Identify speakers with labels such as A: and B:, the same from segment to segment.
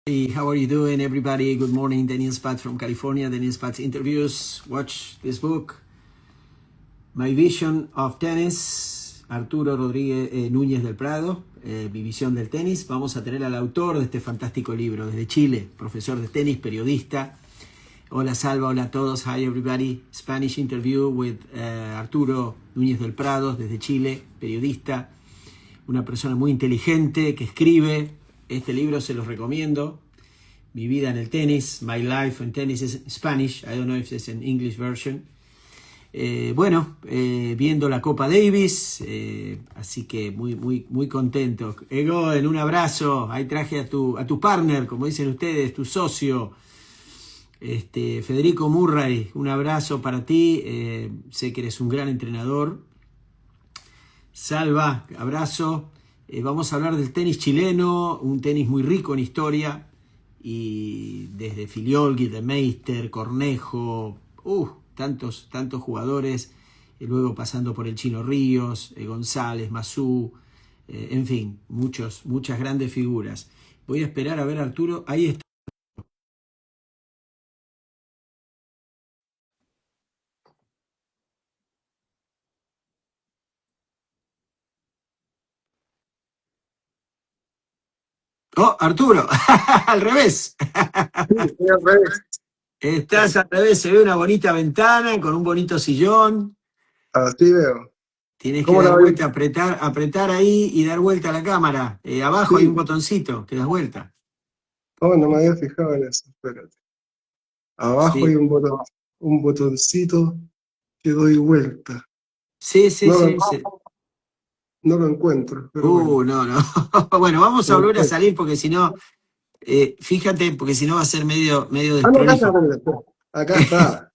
A: Hey, how are you doing, everybody? Good morning. Daniel Spat from California. Daniel Spat's interviews. Watch this book, My Vision of Tennis. Arturo Rodríguez Núñez del Prado, Mi Visión del Tenis. Vamos a tener al autor de este fantástico libro desde Chile, profesor de tenis, periodista. Hola Salva, hola a todos. Hi everybody. Spanish interview with Arturo Núñez del Prado desde Chile, periodista. Una persona muy inteligente que escribe. Este libro se los recomiendo. Mi vida en el tenis, My Life in Tennis is Spanish. I don't know if it's an English version. Viendo la Copa Davis, así que muy contento. Egoen, un abrazo. Ahí traje a tu partner, como dicen ustedes, tu socio, Federico Murray. Un abrazo para ti. Sé que eres un gran entrenador. Salva, abrazo. Vamos a hablar del tenis chileno, un tenis muy rico en historia, y desde Filiolgi, de Meister, Cornejo, tantos jugadores, luego pasando por el Chino Ríos, González, Mazú, en fin, muchas grandes figuras. Voy a esperar a ver a Arturo, ahí está. ¡Oh, Arturo! ¡Al revés!
B: Sí, estoy al revés.
A: Estás al revés, se ve una bonita ventana con un bonito sillón.
B: Así veo.
A: Tienes que
B: ¿Cómo la
A: dar
B: ves?
A: vuelta, apretar ahí y dar vuelta a la cámara. Abajo hay un
B: Sí.
A: botoncito que das vuelta.
B: Oh, no me había fijado en eso. Espérate. Abajo hay
A: Sí,
B: un botoncito que doy vuelta.
A: sí, sí,
B: No lo,
A: sí. Sí.
B: no lo encuentro, pero bueno.
A: No. Bueno, vamos a volver a
B: Perfecto.
A: salir porque si no, fíjate, porque si no va a ser medio
B: Ah, no, acá está,
A: desprolijo.
B: espérate. Acá está.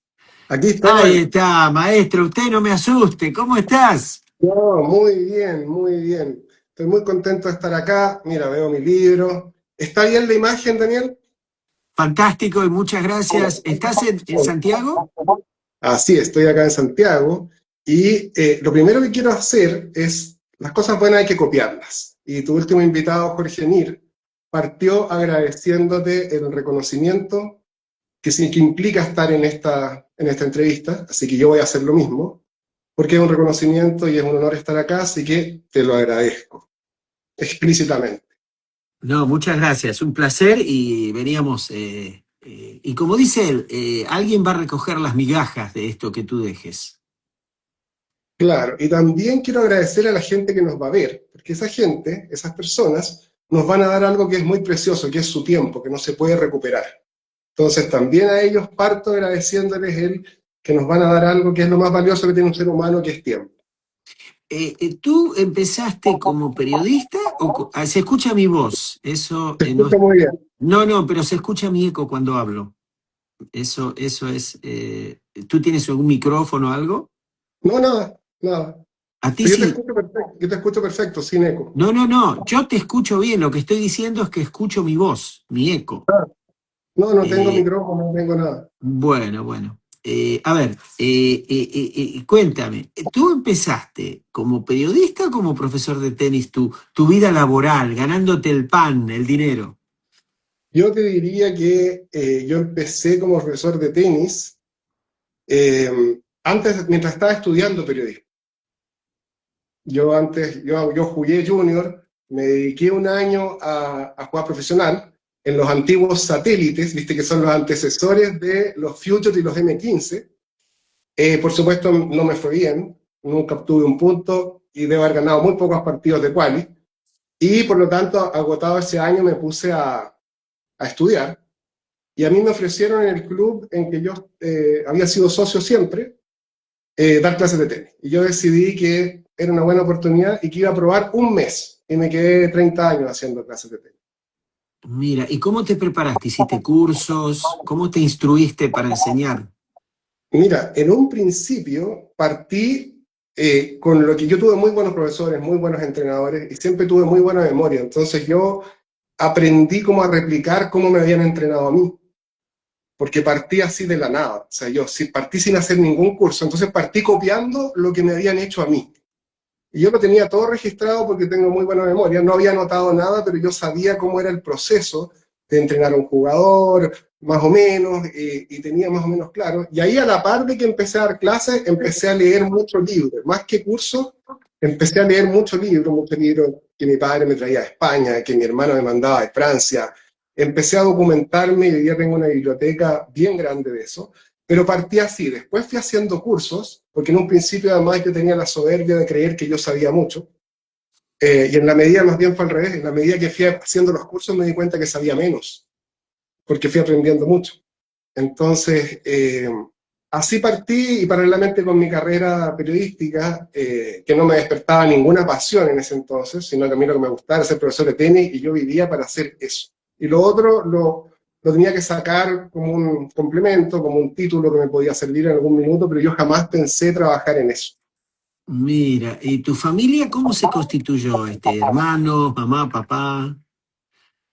B: Aquí
A: Ahí
B: estoy.
A: está, maestro, usted no me asuste. ¿Cómo estás?
B: No, muy bien, muy bien. Estoy muy contento de estar acá. Mira, veo mi libro. ¿Está bien la imagen, Daniel?
A: Fantástico y muchas gracias. ¿Estás en Santiago?
B: Así, estoy acá en Santiago y lo primero que quiero hacer es, las cosas buenas hay que copiarlas. Y tu último invitado, Jorge Nir, partió agradeciéndote el reconocimiento que implica estar en esta entrevista, así que yo voy a hacer lo mismo, porque es un reconocimiento y es un honor estar acá, así que te lo agradezco explícitamente.
A: No, muchas gracias. Un placer y veníamos... y como dice él, alguien va a recoger las migajas de esto que tú dejes.
B: Claro, y también quiero agradecer a la gente que nos va a ver, porque esa gente, esas personas, nos van a dar algo que es muy precioso, que es su tiempo, que no se puede recuperar. Entonces también a ellos parto agradeciéndoles el que nos van a dar algo que es lo más valioso que tiene un ser humano, que es tiempo.
A: ¿Tú empezaste como periodista o se escucha mi voz? Eso
B: Te
A: no,
B: escucho muy bien.
A: no, pero se escucha mi eco cuando hablo. Eso es. ¿Tú tienes algún micrófono o algo?
B: No, nada, nada.
A: A ti
B: Pero
A: sí.
B: yo te escucho perfecto, sin eco.
A: No. Yo te escucho bien. Lo que estoy diciendo es que escucho mi voz, mi eco.
B: Ah, no, no tengo
A: Eh,
B: micrófono, no tengo nada.
A: bueno. A ver, cuéntame, ¿tú empezaste como periodista o como profesor de tenis tu vida laboral, ganándote el pan, el dinero?
B: Yo te diría que yo empecé como profesor de tenis antes, mientras estaba estudiando periodismo. Yo jugué junior, me dediqué un año a jugar profesional en los antiguos satélites, viste que son los antecesores de los Futures y los M15. Por supuesto, no me fue bien, nunca obtuve un punto y debo haber ganado muy pocos partidos de quali. Y por lo tanto, agotado ese año, me puse a estudiar. Y a mí me ofrecieron en el club en que yo había sido socio siempre, dar clases de tenis. Y yo decidí que era una buena oportunidad y que iba a probar un mes. Y me quedé 30 años haciendo clases de tenis.
A: Mira, ¿y cómo te preparaste? ¿Hiciste cursos? ¿Cómo te instruiste para enseñar?
B: Mira, en un principio partí con lo que yo tuve muy buenos profesores, muy buenos entrenadores y siempre tuve muy buena memoria. Entonces yo aprendí cómo a replicar cómo me habían entrenado a mí, porque partí así de la nada. O sea, yo partí sin hacer ningún curso, entonces partí copiando lo que me habían hecho a mí. Y yo lo tenía todo registrado porque tengo muy buena memoria, no había anotado nada, pero yo sabía cómo era el proceso de entrenar a un jugador, más o menos, y tenía más o menos claro. Y ahí a la par de que empecé a dar clases, empecé a leer muchos libros, más que cursos, empecé a leer muchos libros que mi padre me traía de España, que mi hermano me mandaba de Francia. Empecé a documentarme y hoy día tengo una biblioteca bien grande de eso, pero partí así. Después fui haciendo cursos, porque en un principio además yo tenía la soberbia de creer que yo sabía mucho, y en la medida, más bien fue al revés, en la medida que fui haciendo los cursos me di cuenta que sabía menos, porque fui aprendiendo mucho. Entonces, así partí y paralelamente con mi carrera periodística, que no me despertaba ninguna pasión en ese entonces, sino que a mí lo que me gustaba era ser profesor de tenis y yo vivía para hacer eso. Y lo otro lo tenía que sacar como un complemento, como un título que me podía servir en algún minuto, pero yo jamás pensé trabajar en eso.
A: Mira, ¿y tu familia cómo se constituyó? Hermanos, mamá, papá.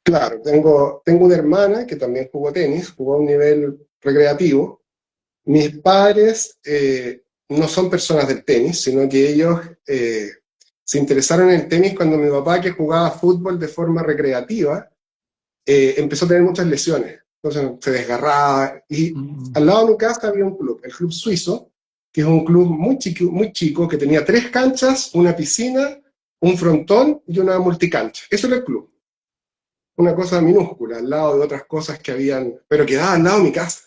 B: Claro, tengo una hermana que también jugó tenis, jugó a un nivel recreativo. Mis padres no son personas del tenis, sino que ellos se interesaron en el tenis cuando mi papá, que jugaba fútbol de forma recreativa, empezó a tener muchas lesiones. Entonces se desgarraba. Y
A: Mm.
B: al lado de mi casa había un club, el Club Suizo, que es un club muy chico, que tenía 3 canchas, una piscina, un frontón y una multicancha. Eso era el club. Una cosa minúscula, al lado de otras cosas que habían, pero quedaba al lado de mi casa.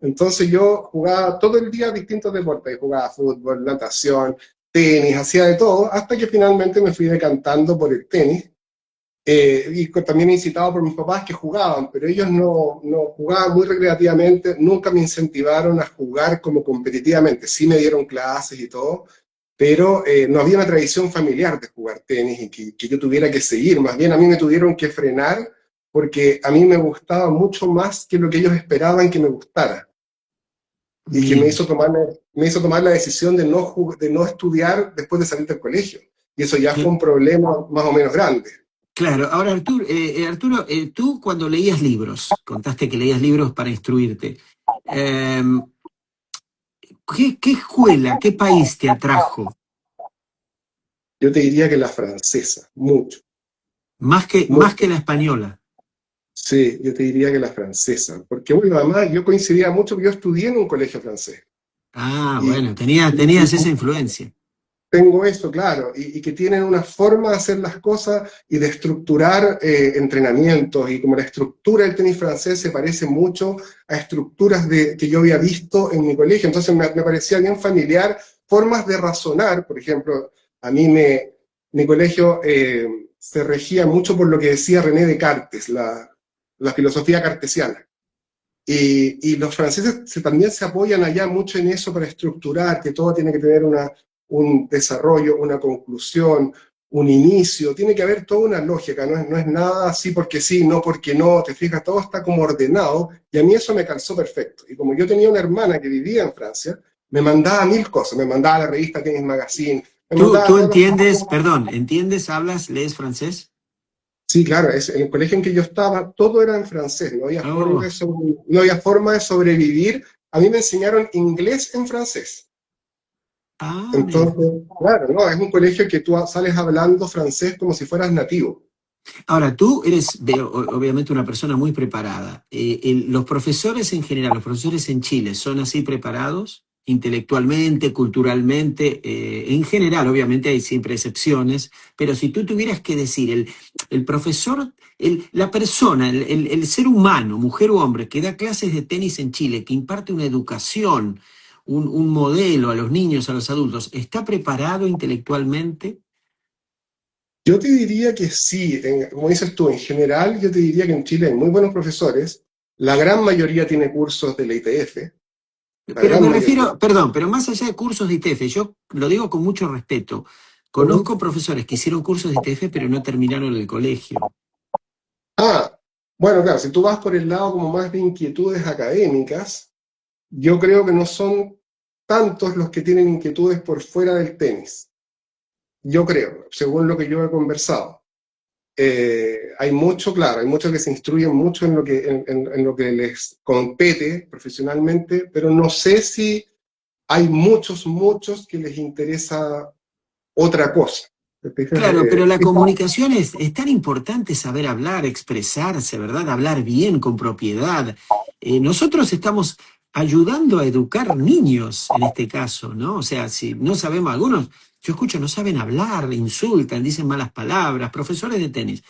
B: Entonces yo jugaba todo el día distintos deportes, jugaba fútbol, natación, tenis, hacía de todo, hasta que finalmente me fui decantando por el tenis, y también incitado por mis papás que jugaban, pero ellos no jugaban muy recreativamente, nunca me incentivaron a jugar como competitivamente, sí me dieron clases y todo, pero no había una tradición familiar de jugar tenis y que yo tuviera que seguir, más bien a mí me tuvieron que frenar porque a mí me gustaba mucho más que lo que ellos esperaban que me gustara y que
A: Mira,
B: me hizo tomar la decisión de no estudiar después de salir del colegio. Y eso ya fue
A: cl-
B: un problema más o menos grande.
A: claro. Ahora, Arturo, tú cuando leías libros, contaste que leías libros para instruirte, eh, ¿qué escuela, qué país te atrajo?
B: Yo te diría que la francesa, mucho,
A: Más
B: mucho.
A: que la española.
B: Sí, yo te diría que la francesa. Porque, bueno, además yo coincidía mucho, porque yo estudié en un colegio francés.
A: Ah,
B: Y,
A: bueno,
B: y
A: tenías esa influencia.
B: tengo eso, claro, y que tienen una forma de hacer las cosas y de estructurar entrenamientos, y como la estructura del tenis francés se parece mucho a estructuras que yo había visto en mi colegio, entonces me parecía bien familiar formas de razonar. Por ejemplo, a mí mi colegio se regía mucho por lo que decía René Descartes, la filosofía cartesiana. Y los franceses también se apoyan allá mucho en eso para estructurar, que todo tiene que tener un desarrollo, una conclusión, un inicio, tiene que haber toda una lógica, no es nada así porque sí, no porque no, te fijas, todo está como ordenado, y a mí eso me calzó perfecto. Y como yo tenía una hermana que vivía en Francia, me mandaba mil cosas, me mandaba la revista Tennis Magazine, me mandaba
A: ¿Tú
B: todos los...
A: entiendes, perdón, entiendes, hablas, lees francés?
B: Sí, claro, en el colegio en que yo estaba, todo era en francés,
A: Oh,
B: no había forma de sobrevivir. A mí me enseñaron inglés en francés.
A: ah, mira.
B: Entonces, claro, no, es un colegio que tú sales hablando francés como si fueras nativo.
A: Ahora, tú eres obviamente una persona muy preparada. Los profesores en general, los profesores en Chile, ¿son así preparados? Intelectualmente, culturalmente, en general, obviamente hay siempre excepciones, pero si tú tuvieras que decir, el profesor, la persona, el ser humano, mujer o hombre, que da clases de tenis en Chile, que imparte una educación, un modelo a los niños, a los adultos, ¿está preparado intelectualmente?
B: Yo te diría que sí, como dices tú, en general yo te diría que en Chile hay muy buenos profesores, la gran mayoría tiene cursos de la ITF, la
A: Pero
B: gran
A: me
B: mayoría.
A: refiero, perdón, pero más allá de cursos de ITF, yo lo digo con mucho respeto.
B: Ujú.
A: Conozco profesores que hicieron cursos de ITF pero no terminaron el colegio.
B: Ah, bueno, claro, si tú vas por el lado como más de inquietudes académicas, yo creo que no son tantos los que tienen inquietudes por fuera del tenis. Yo creo, según lo que yo he conversado. Hay mucho, claro, hay muchos que se instruyen mucho en lo que les compete profesionalmente, pero no sé si hay muchos que les interesa otra cosa. ¿Te fijas?
A: Claro, pero la comunicación es tan importante saber hablar, expresarse, ¿verdad? Hablar bien, con propiedad. Nosotros estamos ayudando a educar niños en este caso, ¿no? O sea, si no sabemos, algunos, yo escucho, no saben hablar, insultan, dicen malas palabras, profesores de tenis.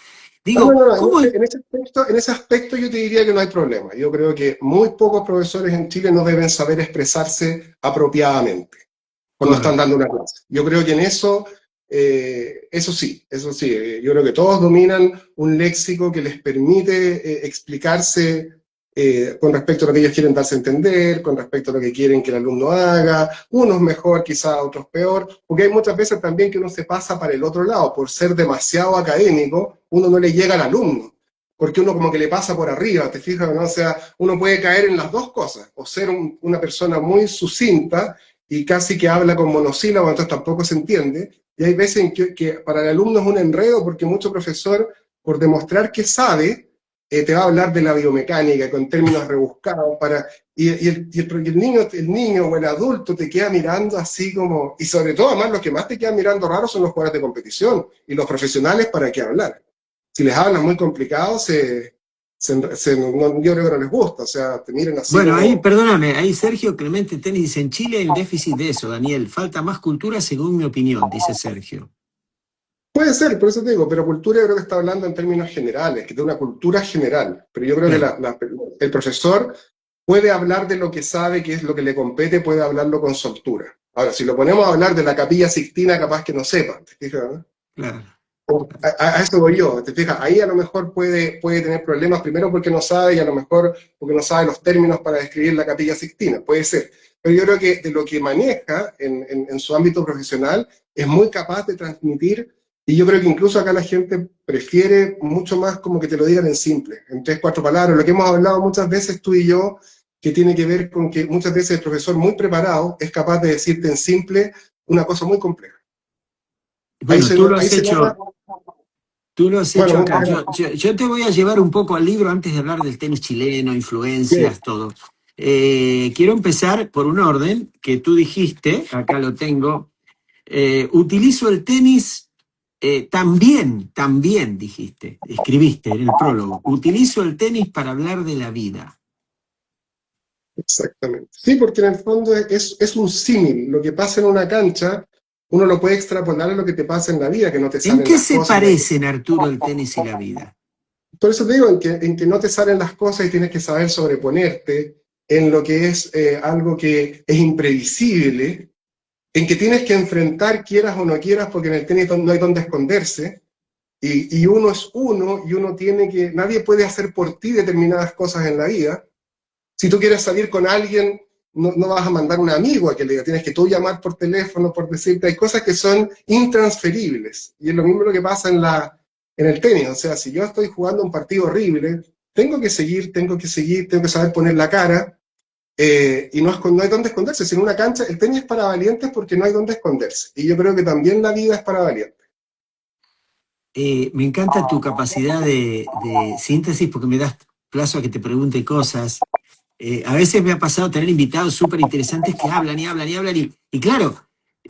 B: No, no,
A: Digo,
B: no, no,
A: ¿cómo es?
B: en ese aspecto yo te diría que no hay problema. Yo creo que muy pocos profesores en Chile no deben saber expresarse apropiadamente cuando están
A: Correcto.
B: dando una clase. Yo creo que en eso, eso sí, yo creo que todos dominan un léxico que les permite explicarse con respecto a lo que ellos quieren darse a entender, con respecto a lo que quieren que el alumno haga, unos mejor, quizás otros peor, porque hay muchas veces también que uno se pasa para el otro lado, por ser demasiado académico, uno no le llega al alumno, porque uno como que le pasa por arriba, ¿te fijas? ¿No? O sea, uno puede caer en las dos cosas, o ser una persona muy sucinta y casi que habla con monosílabos, entonces tampoco se entiende. Y hay veces en que para el alumno es un enredo porque mucho profesor, por demostrar que sabe, te va a hablar de la biomecánica con términos rebuscados, y el niño o el adulto te queda mirando así como, y sobre todo además los que más te quedan mirando raros son los jugadores de competición, y los profesionales para qué hablar. Si les hablas muy complicado, yo creo que no les gusta, o sea, te miran así
A: Bueno, ahí,
B: como...
A: perdóname, ahí Sergio Clemente Tenis dice, en Chile hay un déficit de eso, Daniel, falta más cultura según mi opinión, dice Sergio.
B: Puede ser, por eso te digo, pero cultura yo creo que está hablando en términos generales, que de una cultura general. Pero yo creo que
A: Claro.
B: el profesor puede hablar de lo que sabe, que es lo que le compete, puede hablarlo con soltura. Ahora, si lo ponemos a hablar de la Capilla Sixtina, capaz que no sepa, ¿te fijas, no?
A: Claro.
B: A eso voy yo, ¿te fijas? Ahí a lo mejor puede tener problemas, primero porque no sabe y a lo mejor porque no sabe los términos para describir la Capilla Sixtina, puede ser. Pero yo creo que de lo que maneja en su ámbito profesional es muy capaz de transmitir, y yo creo que incluso acá la gente prefiere mucho más como que te lo digan en simple, en tres, cuatro palabras, lo que hemos hablado muchas veces tú y yo, que tiene que ver con que muchas veces el profesor muy preparado es capaz de decirte en simple una cosa muy compleja.
A: Bueno,
B: Ahí se nota,
A: tú lo has
B: bueno,
A: hecho
B: muchas
A: acá.
B: gracias.
A: Yo te voy a llevar un poco al libro antes de hablar del tenis chileno, influencias, todo. Quiero empezar por un orden que tú dijiste, acá lo tengo. Utilizo el tenis también dijiste, escribiste en el prólogo. Utilizo el tenis para hablar de la vida.
B: Exactamente. Sí, porque en el fondo es un símil. Lo que pasa en una cancha, uno lo puede extrapolar a lo que te pasa en la vida, que no te
A: ¿En
B: salen
A: qué
B: las
A: se
B: cosas.
A: parecen, Arturo, el tenis y la vida?
B: Por eso te digo, en que no te salen las cosas y tienes que saber sobreponerte, en lo que es algo que es imprevisible, en que tienes que enfrentar, quieras o no quieras, porque en el tenis no hay donde esconderse, y uno es uno, y uno tiene que, nadie puede hacer por ti determinadas cosas en la vida. Si tú quieres salir con alguien, no vas a mandar un amigo a que le diga, tienes que tú llamar por teléfono, por decirte, hay cosas que son intransferibles. Y es lo mismo lo que pasa en el tenis. O sea, si yo estoy jugando un partido horrible, tengo que saber poner la cara, y no hay donde esconderse. Si en una cancha, el tenis es para valientes porque no hay donde esconderse. Y yo creo que también la vida es para valientes.
A: Me encanta tu capacidad de síntesis porque me das plazo a que te pregunte cosas. A veces me ha pasado tener invitados súper interesantes que hablan y hablan y hablan y claro,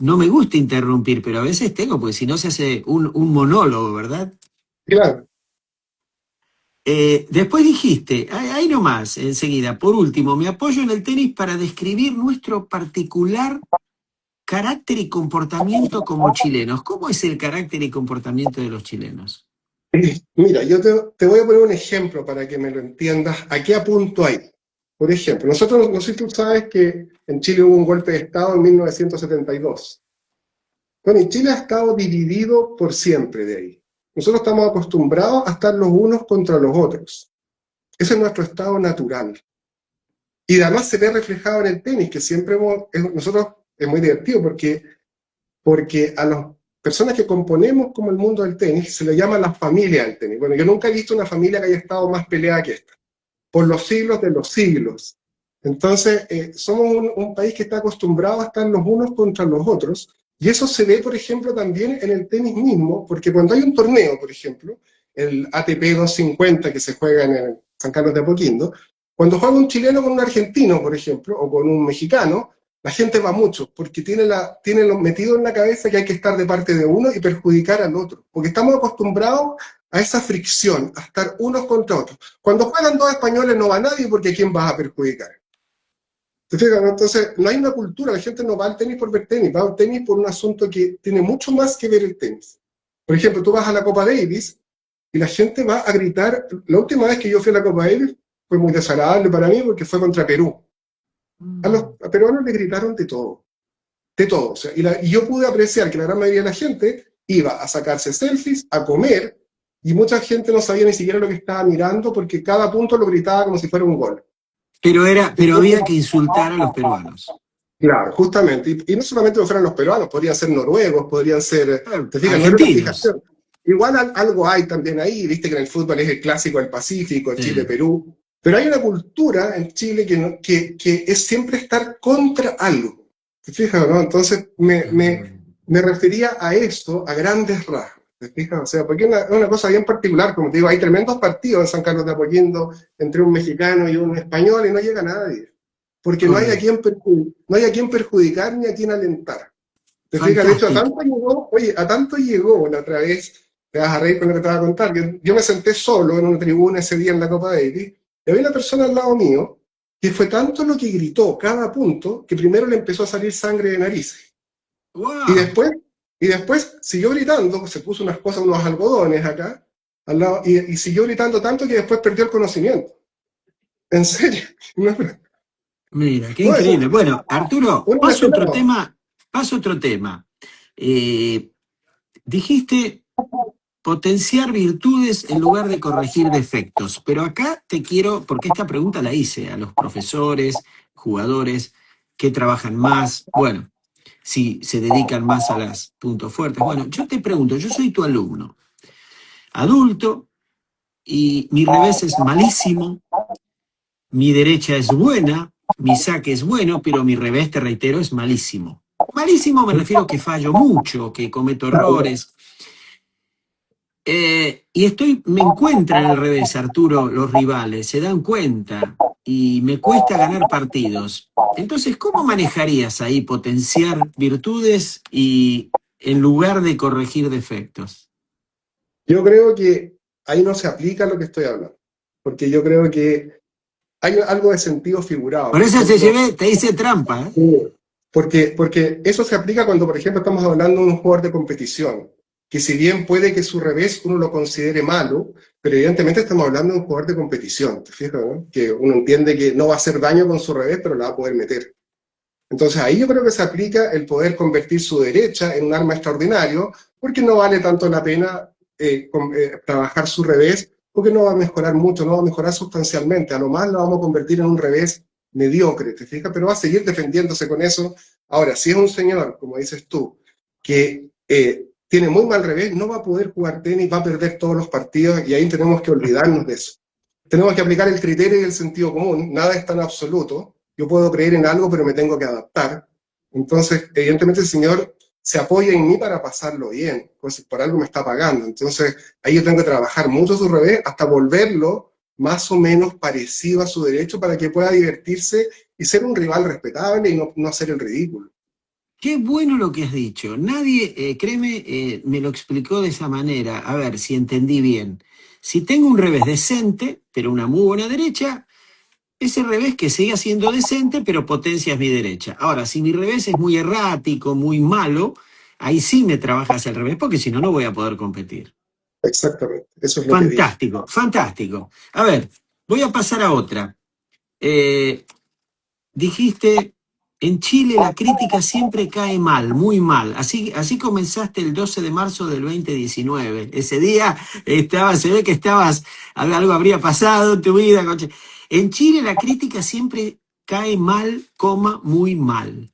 A: no me gusta interrumpir, pero a veces tengo, porque si no se hace un monólogo, ¿verdad?
B: Claro.
A: Después dijiste, ahí nomás, enseguida, por último, me apoyo en el tenis para describir nuestro particular carácter y comportamiento como chilenos. ¿Cómo es el carácter y comportamiento de los chilenos?
B: Mira, yo te voy a poner un ejemplo para que me lo entiendas. ¿A qué apunto ahí? Por ejemplo, nosotros, no sé si tú sabes que en Chile hubo un golpe de Estado en 1972. Bueno, y Chile ha estado dividido por siempre de ahí. Nosotros estamos acostumbrados a estar los unos contra los otros. Ese es nuestro estado natural. Y además se ve reflejado en el tenis, que siempre nosotros es muy divertido porque a las personas que componemos como el mundo del tenis se le llama la familia del tenis. Bueno, yo nunca he visto una familia que haya estado más peleada que esta, por los siglos de los siglos. Entonces, somos un país que está acostumbrado a estar los unos contra los otros, y eso se ve, por ejemplo, también en el tenis mismo, porque cuando hay un torneo, por ejemplo, el ATP 250 que se juega en el San Carlos de Apoquindo, cuando juega un chileno con un argentino, por ejemplo, o con un mexicano, La gente va mucho porque tiene lo metido en la cabeza que hay que estar de parte de uno y perjudicar al otro. Porque estamos acostumbrados a esa fricción, a estar unos contra otros. Cuando juegan dos españoles no va nadie porque ¿a quién vas a perjudicar? ¿Te fijas, no? Entonces, no hay una cultura, la gente no va al tenis por ver tenis, va al tenis por un asunto que tiene mucho más que ver el tenis. Por ejemplo, tú vas a la Copa Davis y la gente va a gritar. La última vez que yo fui a la Copa Davis fue muy desagradable para mí porque fue contra Perú. A peruanos le gritaron de todo, de todo. O sea, y yo pude apreciar que la gran mayoría de la gente iba a sacarse selfies, a comer, y mucha gente no sabía ni siquiera lo que estaba mirando porque cada punto lo gritaba como si fuera un gol.
A: Pero había que insultar a los peruanos.
B: Claro, justamente. Y no solamente lo fueran los peruanos, podrían ser noruegos, podrían ser, te fijas, no era una
A: Argentinos.
B: fijación. Igual algo hay también ahí, viste que en el fútbol es el clásico del Pacífico, Chile-Perú. Pero hay una cultura en Chile que es siempre estar contra algo. ¿Te fijas, no? Entonces me refería a esto a grandes rasgos. ¿Te fijas? O sea, porque es una cosa bien particular, como te digo, hay tremendos partidos en San Carlos de Apoquindo entre un mexicano y un español y no llega nadie. Porque no hay a quien perjudicar ni a quien alentar. ¿Te fijas? De hecho, a tanto llegó la otra vez, te vas a reír con lo que te voy a contar, que yo me senté solo en una tribuna ese día en la Copa Davis, y había una persona al lado mío que fue tanto lo que gritó cada punto que primero le empezó a salir sangre de narices.
A: Wow.
B: Y después siguió gritando, se puso unas cosas, unos algodones acá, al lado, y siguió gritando tanto que después perdió el conocimiento. En serio.
A: Mira, qué increíble. Bueno, Arturo, paso a otro tema. Dijiste potenciar virtudes en lugar de corregir defectos, pero acá te quiero, porque esta pregunta la hice a los profesores, jugadores, que trabajan más, bueno, si se dedican más a los puntos fuertes. Bueno, yo te pregunto, yo soy tu alumno, adulto, y mi revés es malísimo, mi derecha es buena, mi saque es bueno, pero mi revés, te reitero, es malísimo. Malísimo me refiero a que fallo mucho, que cometo errores. Y me encuentran al revés, Arturo, los rivales, se dan cuenta y me cuesta ganar partidos. Entonces, ¿cómo manejarías ahí potenciar virtudes y en lugar de corregir defectos?
B: Yo creo que ahí no se aplica lo que estoy hablando, porque yo creo que hay algo de sentido figurado.
A: Por eso te hice trampa, ¿eh?
B: Porque eso se aplica cuando, por ejemplo, estamos hablando de un jugador de competición, que si bien puede que su revés uno lo considere malo, pero evidentemente estamos hablando de un jugador de competición, ¿te fijas, no? Que uno entiende que no va a hacer daño con su revés, pero la va a poder meter. Entonces ahí yo creo que se aplica el poder convertir su derecha en un arma extraordinario, porque no vale tanto la pena trabajar su revés, porque no va a mejorar mucho, no va a mejorar sustancialmente, a lo más lo vamos a convertir en un revés mediocre, ¿te fijas? Pero va a seguir defendiéndose con eso. Ahora, si es un señor, como dices tú, que tiene muy mal revés, no va a poder jugar tenis, va a perder todos los partidos, y ahí tenemos que olvidarnos de eso. Tenemos que aplicar el criterio y el sentido común, nada es tan absoluto, yo puedo creer en algo, pero me tengo que adaptar. Entonces, evidentemente el señor se apoya en mí para pasarlo bien, pues por algo me está pagando. Entonces, ahí yo tengo que trabajar mucho su revés hasta volverlo más o menos parecido a su derecho para que pueda divertirse y ser un rival respetable y no hacer el ridículo.
A: Qué bueno lo que has dicho. Nadie, créeme, me lo explicó de esa manera. A ver si entendí bien. Si tengo un revés decente, pero una muy buena derecha, ese revés que siga siendo decente, pero potencias mi derecha. Ahora, si mi revés es muy errático, muy malo, ahí sí me trabajas el revés, porque si no, no voy a poder competir.
B: Exactamente, eso es lo que dije.
A: Fantástico, fantástico. A ver, voy a pasar a otra. Dijiste, en Chile la crítica siempre cae mal, muy mal. Así comenzaste el 12 de marzo del 2019. Ese día se ve que algo habría pasado en tu vida. En Chile la crítica siempre cae mal, muy mal.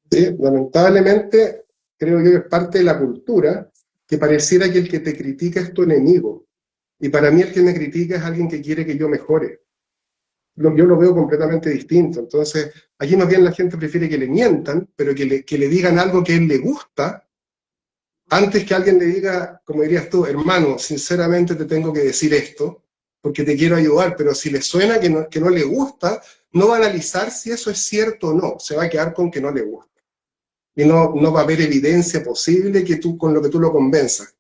B: Sí, lamentablemente, creo yo que es parte de la cultura que pareciera que el que te critica es tu enemigo. Y para mí el que me critica es alguien que quiere que yo mejore. Yo lo veo completamente distinto. Entonces, aquí más bien la gente prefiere que le mientan, pero que le digan algo que a él le gusta, antes que alguien le diga, como dirías tú, hermano, sinceramente te tengo que decir esto, porque te quiero ayudar, pero si le suena que no le gusta, no va a analizar si eso es cierto o no, se va a quedar con que no le gusta. Y no va a haber evidencia posible con lo que tú lo convenzas.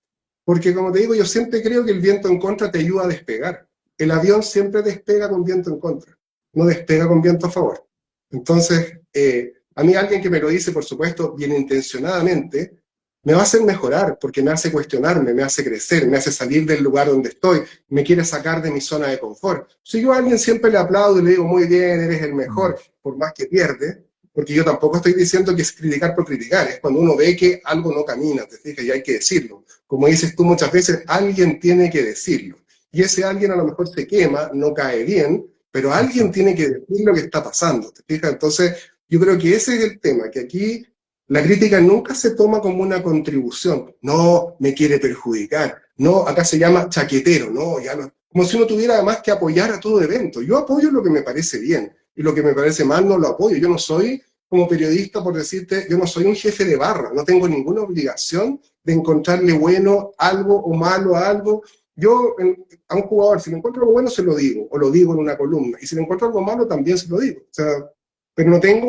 B: Porque como te digo, yo siempre creo que el viento en contra te ayuda a despegar. El avión siempre despega con viento en contra, no despega con viento a favor. Entonces, a mí alguien que me lo dice, por supuesto, bien intencionadamente, me va a hacer mejorar, porque me hace cuestionarme, me hace crecer, me hace salir del lugar donde estoy, me quiere sacar de mi zona de confort. Si yo a alguien siempre le aplaudo y le digo, muy bien, eres el mejor, por más que pierde, porque yo tampoco estoy diciendo que es criticar por criticar, es cuando uno ve que algo no camina, te fijas, y hay que decirlo. Como dices tú muchas veces, alguien tiene que decirlo. Y ese alguien a lo mejor se quema, no cae bien, pero alguien tiene que decir lo que está pasando, ¿te fijas? Entonces, yo creo que ese es el tema, que aquí la crítica nunca se toma como una contribución. No, me quiere perjudicar. No, acá se llama chaquetero, no, ya no. Como si uno tuviera además que apoyar a todo evento. Yo apoyo lo que me parece bien, y lo que me parece mal no lo apoyo. Yo no soy, como periodista, por decirte, yo no soy un jefe de barra, no tengo ninguna obligación de encontrarle bueno algo o malo a algo. Yo a un jugador, si le encuentro algo bueno, se lo digo, o lo digo en una columna, y si le encuentro algo malo, también se lo digo. O sea, pero no tengo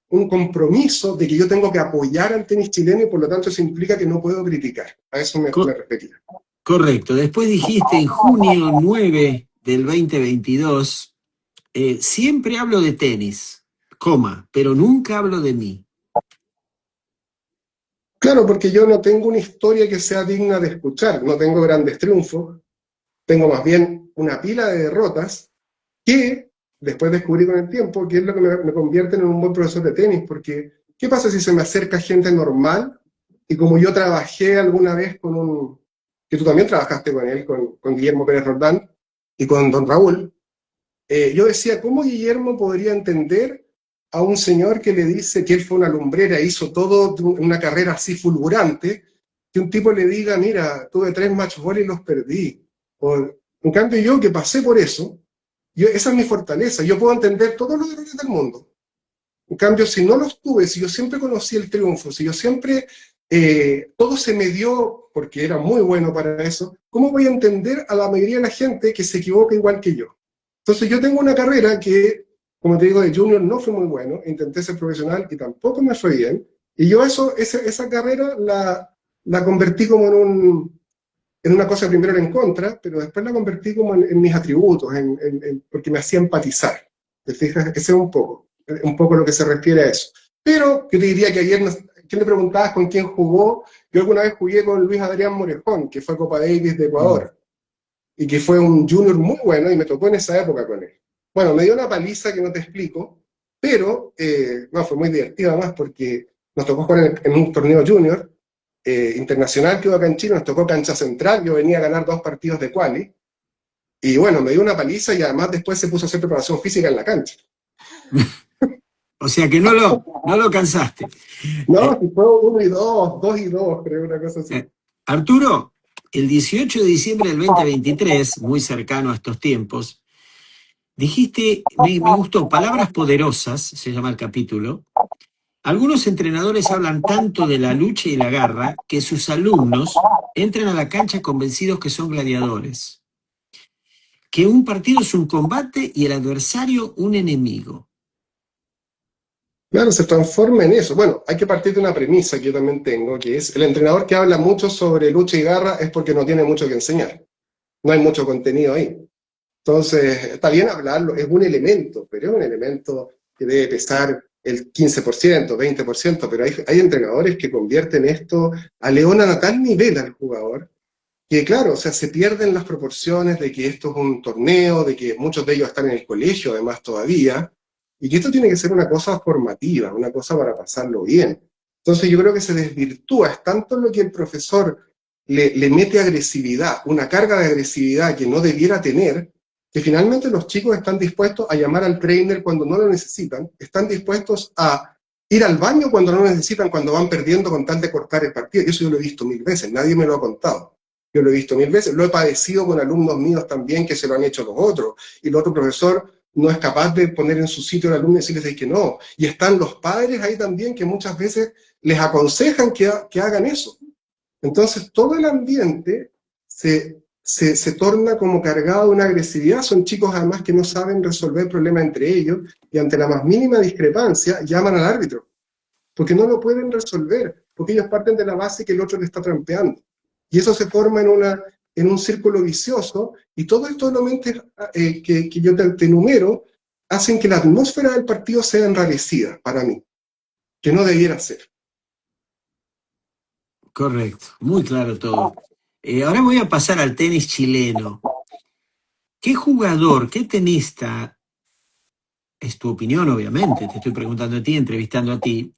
B: un compromiso de que yo tengo que apoyar al tenis chileno y por lo tanto eso implica que no puedo criticar. A eso me refería.
A: Correcto. Después dijiste en junio 9 del 2022, siempre hablo de tenis, pero nunca hablo de mí.
B: Claro, porque yo no tengo una historia que sea digna de escuchar, no tengo grandes triunfos, tengo más bien una pila de derrotas que después descubrí con el tiempo que es lo que me convierte en un buen profesor de tenis, porque ¿qué pasa si se me acerca gente normal? Y como yo trabajé alguna vez que tú también trabajaste con él, con Guillermo Pérez Roldán y con don Raúl, yo decía, ¿cómo Guillermo podría entender a un señor que le dice que él fue una lumbrera, hizo todo una carrera así fulgurante, que un tipo le diga, mira, tuve 3 match ball y los perdí? En cambio yo que pasé por eso, esa es mi fortaleza, yo puedo entender todos los errores del mundo. En cambio, si no los tuve, si yo siempre conocí el triunfo, si yo siempre, todo se me dio porque era muy bueno para eso, ¿cómo voy a entender a la mayoría de la gente que se equivoca igual que yo? Entonces yo tengo una carrera que, como te digo, de junior no fue muy bueno, intenté ser profesional y tampoco me fue bien, y yo esa carrera la convertí como en una cosa primero en contra, pero después la convertí como en mis atributos, porque me hacía empatizar. ¿Te fijas? Ese es un poco lo que se refiere a eso. Pero yo te diría que ayer, ¿quién le preguntabas con quién jugó? Yo alguna vez jugué con Luis Adrián Morejón, que fue Copa Davis de Ecuador, y que fue un junior muy bueno, y me tocó en esa época con él. Bueno, me dio una paliza que no te explico, pero no, fue muy divertida más porque nos tocó jugar en un torneo junior, internacional que hubo acá en Chile, nos tocó cancha central, yo venía a ganar 2 partidos de quali, y bueno, me dio una paliza y además después se puso a hacer preparación física en la cancha.
A: O sea que no lo cansaste.
B: No, si fue 1 y 2, 2 y 2, creo, una cosa así.
A: Arturo, el 18 de diciembre del 2023, muy cercano a estos tiempos, dijiste, me gustó, palabras poderosas, se llama el capítulo. Algunos entrenadores hablan tanto de la lucha y la garra que sus alumnos entran a la cancha convencidos que son gladiadores, que un partido es un combate y el adversario un enemigo.
B: Claro, se transforma en eso. Bueno, hay que partir de una premisa que yo también tengo, que es el entrenador que habla mucho sobre lucha y garra es porque no tiene mucho que enseñar. No hay mucho contenido ahí. Entonces, está bien hablarlo, es un elemento, pero es un elemento que debe pesar el 15%, 20%, pero hay entrenadores que convierten esto, aleonan a tal nivel al jugador, que claro, o sea, se pierden las proporciones de que esto es un torneo, de que muchos de ellos están en el colegio además todavía, y que esto tiene que ser una cosa formativa, una cosa para pasarlo bien. Entonces yo creo que se desvirtúa, es tanto lo que el profesor le mete agresividad, una carga de agresividad que no debiera tener, que finalmente los chicos están dispuestos a llamar al trainer cuando no lo necesitan, están dispuestos a ir al baño cuando no lo necesitan, cuando van perdiendo con tal de cortar el partido. Y eso yo lo he visto 1000 veces, nadie me lo ha contado. Yo lo he visto 1000 veces, lo he padecido con alumnos míos también que se lo han hecho los otros, y el otro profesor no es capaz de poner en su sitio al alumno y decirles que no. Y están los padres ahí también que muchas veces les aconsejan que hagan eso. Entonces todo el ambiente se se torna como cargado de una agresividad. Son chicos además que no saben resolver problemas entre ellos y ante la más mínima discrepancia llaman al árbitro, porque no lo pueden resolver, porque ellos parten de la base que el otro le está trampeando. Y eso se forma en un círculo vicioso, y todos estos elementos que yo te enumero hacen que la atmósfera del partido sea enrarecida para mí, que no debiera ser.
A: Correcto, muy claro todo. Ahora voy a pasar al tenis chileno. ¿Qué jugador, qué tenista, es tu opinión obviamente, te estoy preguntando a ti, entrevistando a ti,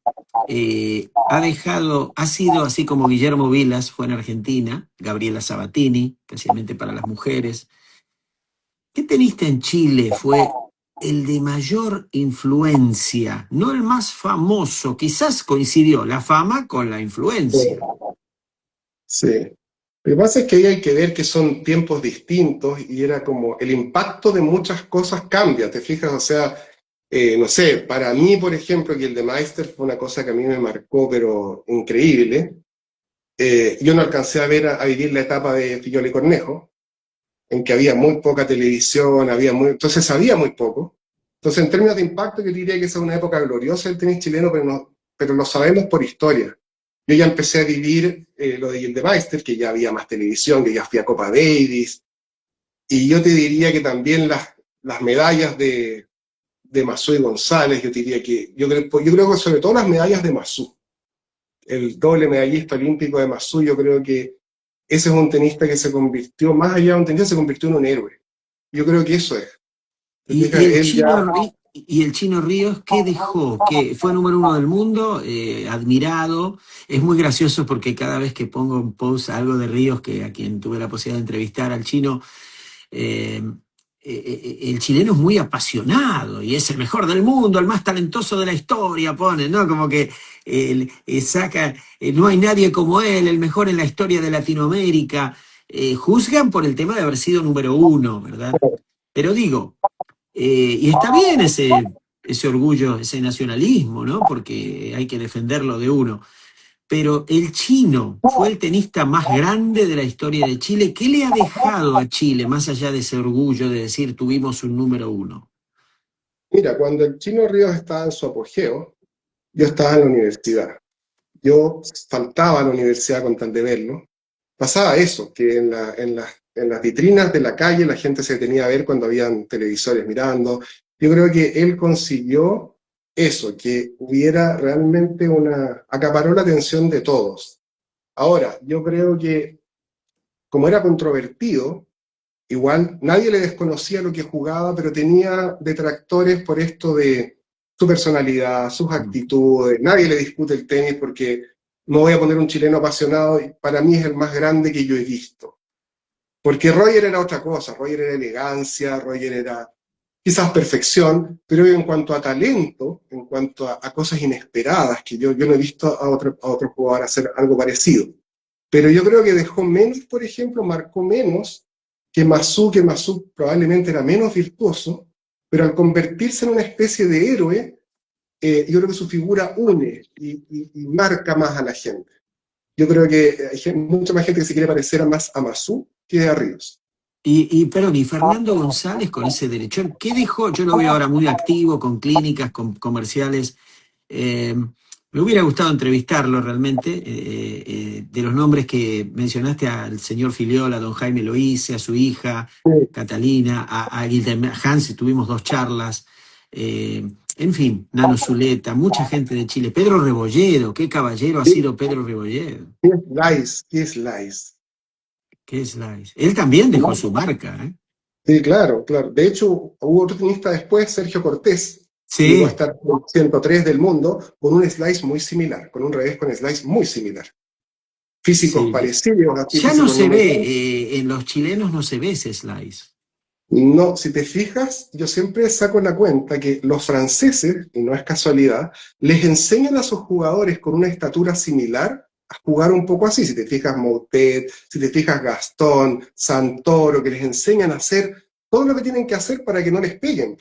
A: ha sido así como Guillermo Vilas fue en Argentina, Gabriela Sabatini, especialmente para las mujeres? ¿Qué tenista en Chile fue el de mayor influencia? No el más famoso, quizás coincidió la fama con la influencia.
B: Sí. Lo que pasa es que ahí hay que ver que son tiempos distintos y era como el impacto de muchas cosas cambia, ¿te fijas? O sea, no sé, para mí, por ejemplo, que el de Meister fue una cosa que a mí me marcó, pero increíble. Yo no alcancé a ver, a vivir la etapa de Fillol y Cornejo, en que había muy poca televisión, entonces sabía muy poco. Entonces, en términos de impacto, yo diría que esa es una época gloriosa del tenis chileno, pero lo sabemos por historia. Yo ya empecé a vivir lo de Gildemeister, que ya había más televisión, que ya fui a Copa Davis, y yo te diría que también las medallas de Masú y González, yo creo que sobre todo las medallas de Masú, el doble medallista olímpico de Masú, yo creo que ese es un tenista que se convirtió, más allá de un tenista, se convirtió en un héroe. Yo creo que eso es.
A: Y el Chino Ríos, ¿qué dejó? Que fue número uno del mundo, admirado. Es muy gracioso porque cada vez que pongo un post algo de Ríos, que a quien tuve la posibilidad de entrevistar al chino, eh, el chileno es muy apasionado y es el mejor del mundo, el más talentoso de la historia, pone, ¿no? Como que no hay nadie como él, el mejor en la historia de Latinoamérica. Juzgan por el tema de haber sido número uno, ¿verdad? Pero digo, y está bien ese orgullo, ese nacionalismo, ¿no? Porque hay que defenderlo de uno. Pero el chino fue el tenista más grande de la historia de Chile. ¿Qué le ha dejado a Chile, más allá de ese orgullo de decir tuvimos un número uno?
B: Mira, cuando el Chino Ríos estaba en su apogeo, yo estaba en la universidad. Yo faltaba a la universidad con tal de verlo. Pasaba eso, que en las vitrinas de la calle la gente se detenía a ver cuando habían televisores mirando. Yo creo que él consiguió eso, que hubiera realmente acaparó la atención de todos. Ahora, yo creo que como era controvertido, igual nadie le desconocía lo que jugaba, pero tenía detractores por esto de su personalidad, sus actitudes. Nadie le discute el tenis porque no voy a poner un chileno apasionado y para mí es el más grande que yo he visto. Porque Roger era otra cosa, Roger era elegancia, Roger era quizás perfección, pero en cuanto a talento, en cuanto a cosas inesperadas, que yo no he visto a otro jugador hacer algo parecido. Pero yo creo que dejó menos, por ejemplo, marcó menos que Masú probablemente era menos virtuoso, pero al convertirse en una especie de héroe, yo creo que su figura une y marca más a la gente. Yo creo que hay mucha más gente que se quiere parecer más a Masú que a Ríos.
A: Perdón, y Fernando González con ese derechón, ¿qué dejó? Yo lo veo ahora muy activo, con clínicas, con comerciales. Me hubiera gustado entrevistarlo realmente. De los nombres que mencionaste, al señor Filiol, a don Jaime Loíce, a su hija, Catalina, a Guilherme Hans, tuvimos dos charlas. En fin, Nano Zuleta, mucha gente de Chile. Pedro Rebolledo, qué caballero ha sido Pedro Rebolledo.
B: ¿Qué es Lice?
A: Qué slice. Él también dejó su marca, ¿eh?
B: Sí, claro, claro. De hecho, hubo otro tenista después, Sergio Cortés, llegó a
A: Sí,
B: estar 103 del mundo con un slice muy similar, con un revés con slice muy similar. Físicos
A: sí.
B: parecidos, así
A: Ya no
B: físicos
A: se
B: número uno.
A: ve, en los chilenos no se ve ese slice.
B: No, si te fijas, yo siempre saco la cuenta que los franceses, y no es casualidad, les enseñan a sus jugadores con una estatura similar a jugar un poco así. Si te fijas Moutet, si te fijas Gastón, Santoro, que les enseñan a hacer todo lo que tienen que hacer para que no les peguen.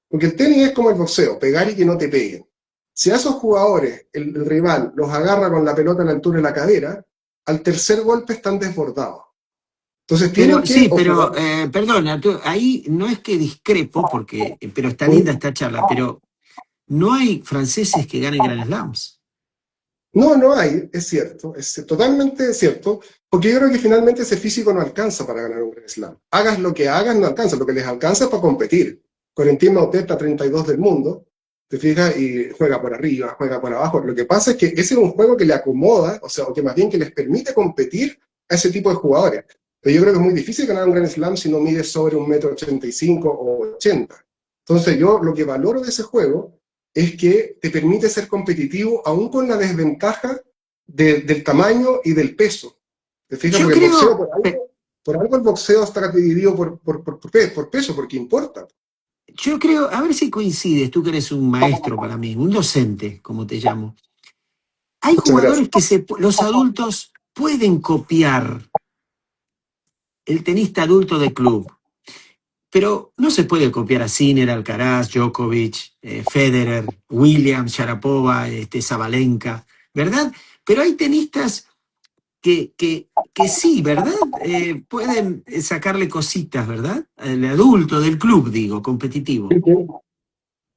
B: Porque el tenis es como el boxeo, pegar y que no te peguen. Si a esos jugadores el rival los agarra con la pelota a la altura de la cadera, al tercer golpe están desbordados. Entonces tienen
A: Pero
B: que,
A: sí,
B: o jugar,
A: pero, perdón, Arturo, ahí no es que discrepo, porque, pero está linda esta charla, pero no hay franceses que ganen Grand Slams.
B: no, no hay, es cierto, es totalmente cierto, porque yo creo que finalmente ese físico no alcanza para ganar un Grand Slam. Hagas lo que hagas, no alcanza, lo que les alcanza es para competir. Corentin Moutet está 32 del mundo, te fijas, y juega por arriba, juega por abajo. Lo que pasa es que ese es un juego que le acomoda, o sea, o que más bien que les permite competir a ese tipo de jugadores. Pero yo creo que es muy difícil ganar un Grand Slam si no mides sobre 1,85 m o 80. Entonces yo lo que valoro de ese juego es que te permite ser competitivo aún con la desventaja del tamaño y del peso. ¿Te fijas?
A: Yo
B: Porque el boxeo,
A: creo,
B: por algo el boxeo está dividido por peso, porque importa.
A: yo creo, a ver si coincides, tú que eres un maestro para mí, un docente, como te llamo. Hay
B: Muchas
A: jugadores
B: gracias.
A: que los adultos pueden copiar el tenista adulto de club, pero no se puede copiar a Sinner, Alcaraz, Djokovic, Federer, Williams, Sharapova, Sabalenka, ¿verdad? Pero hay tenistas que sí, ¿verdad? Pueden sacarle cositas, ¿verdad? El adulto del club, digo, competitivo.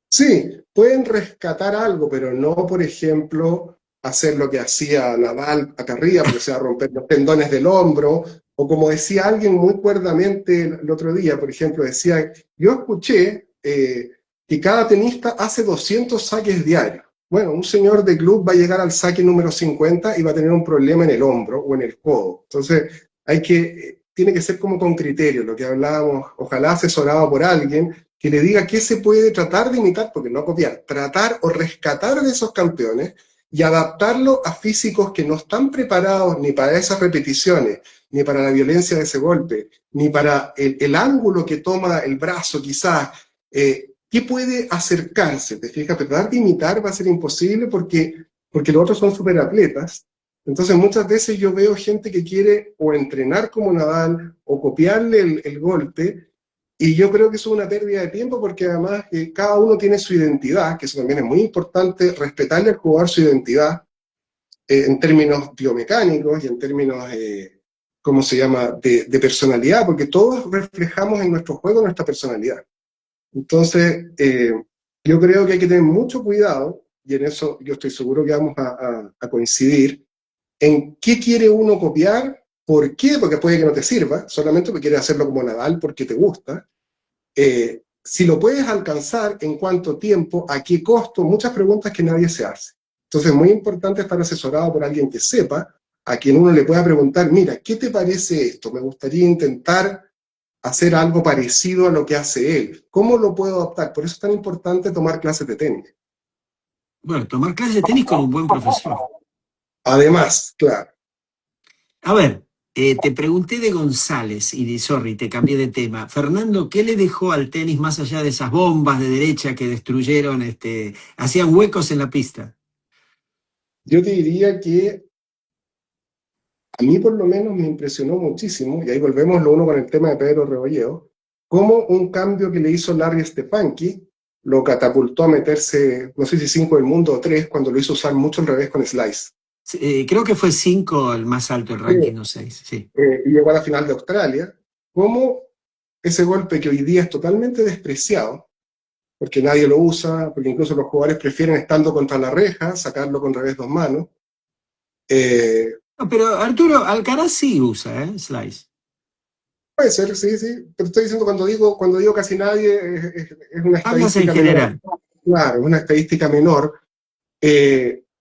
B: Sí, pueden rescatar algo, pero no, por ejemplo, hacer lo que hacía Nadal acá arriba, porque se va a romper los tendones del hombro, o como decía alguien muy cuerdamente el otro día, por ejemplo, decía, yo escuché que cada tenista hace 200 saques diarios. Bueno, un señor de club va a llegar al saque número 50 y va a tener un problema en el hombro o en el codo. Entonces, tiene que ser como con criterio, lo que hablábamos, ojalá asesorado por alguien que le diga qué se puede tratar de imitar, porque no copiar, tratar o rescatar de esos campeones y adaptarlo a físicos que no están preparados ni para esas repeticiones, ni para la violencia de ese golpe, ni para el ángulo que toma el brazo quizás. ¿Qué puede acercarse? ¿Te fijas? Tratar de imitar va a ser imposible porque los otros son superatletas. Entonces muchas veces yo veo gente que quiere o entrenar como Nadal o copiarle el golpe, y yo creo que eso es una pérdida de tiempo porque además cada uno tiene su identidad, que eso también es muy importante, respetarle al jugador su identidad en términos biomecánicos y en términos, ¿cómo se llama?, de personalidad, porque todos reflejamos en nuestro juego nuestra personalidad. Entonces, yo creo que hay que tener mucho cuidado, y en eso yo estoy seguro que vamos a coincidir, en qué quiere uno copiar, por qué, porque puede que no te sirva, solamente porque quieres hacerlo como Nadal porque te gusta, si lo puedes alcanzar, en cuánto tiempo, a qué costo, muchas preguntas que nadie se hace. Entonces es muy importante estar asesorado por alguien que sepa, a quien uno le pueda preguntar, mira, ¿qué te parece esto? Me gustaría intentar hacer algo parecido a lo que hace él. ¿Cómo lo puedo adaptar? Por eso es tan importante tomar clases de tenis.
A: Bueno, tomar clases de tenis con un buen profesor.
B: Además, claro.
A: A ver, te pregunté de González y de sorry, te cambié de tema. Fernando, ¿qué le dejó al tenis más allá de esas bombas de derecha que destruyeron, hacían huecos en la pista?
B: Yo te diría que a mí por lo menos me impresionó muchísimo, y ahí volvemos lo uno con el tema de Pedro Rebolledo, cómo un cambio que le hizo Larry Stefanki lo catapultó a meterse, no sé si 5 del mundo o 3, cuando lo hizo usar mucho al revés con slice.
A: Creo que fue 5 el más alto el ranking, no 6, sí.
B: Y llegó a la final de Australia, cómo ese golpe que hoy día es totalmente despreciado, porque nadie lo usa, porque incluso los jugadores prefieren estando contra la reja, sacarlo con revés dos manos.
A: No, pero Arturo, Alcaraz sí usa, Slice.
B: Puede ser, sí, sí, pero estoy diciendo cuando digo casi nadie, es una
A: Hablas en
B: estadística menor.
A: general.
B: Claro, es una estadística menor.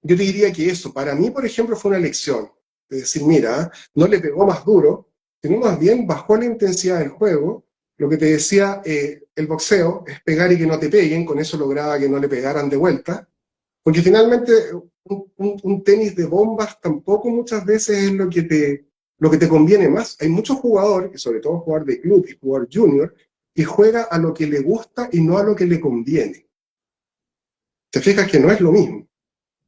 B: Yo te diría que eso, para mí, por ejemplo, fue una lección. Es decir, mira, no le pegó más duro, sino más bien bajó la intensidad del juego. Lo que te decía, el boxeo es pegar y que no te peguen, con eso lograba que no le pegaran de vuelta, porque finalmente un tenis de bombas tampoco muchas veces es lo que te conviene más. Hay muchos jugadores, sobre todo jugador de club y jugador junior, que juega a lo que le gusta y no a lo que le conviene. Te fijas que no es lo mismo.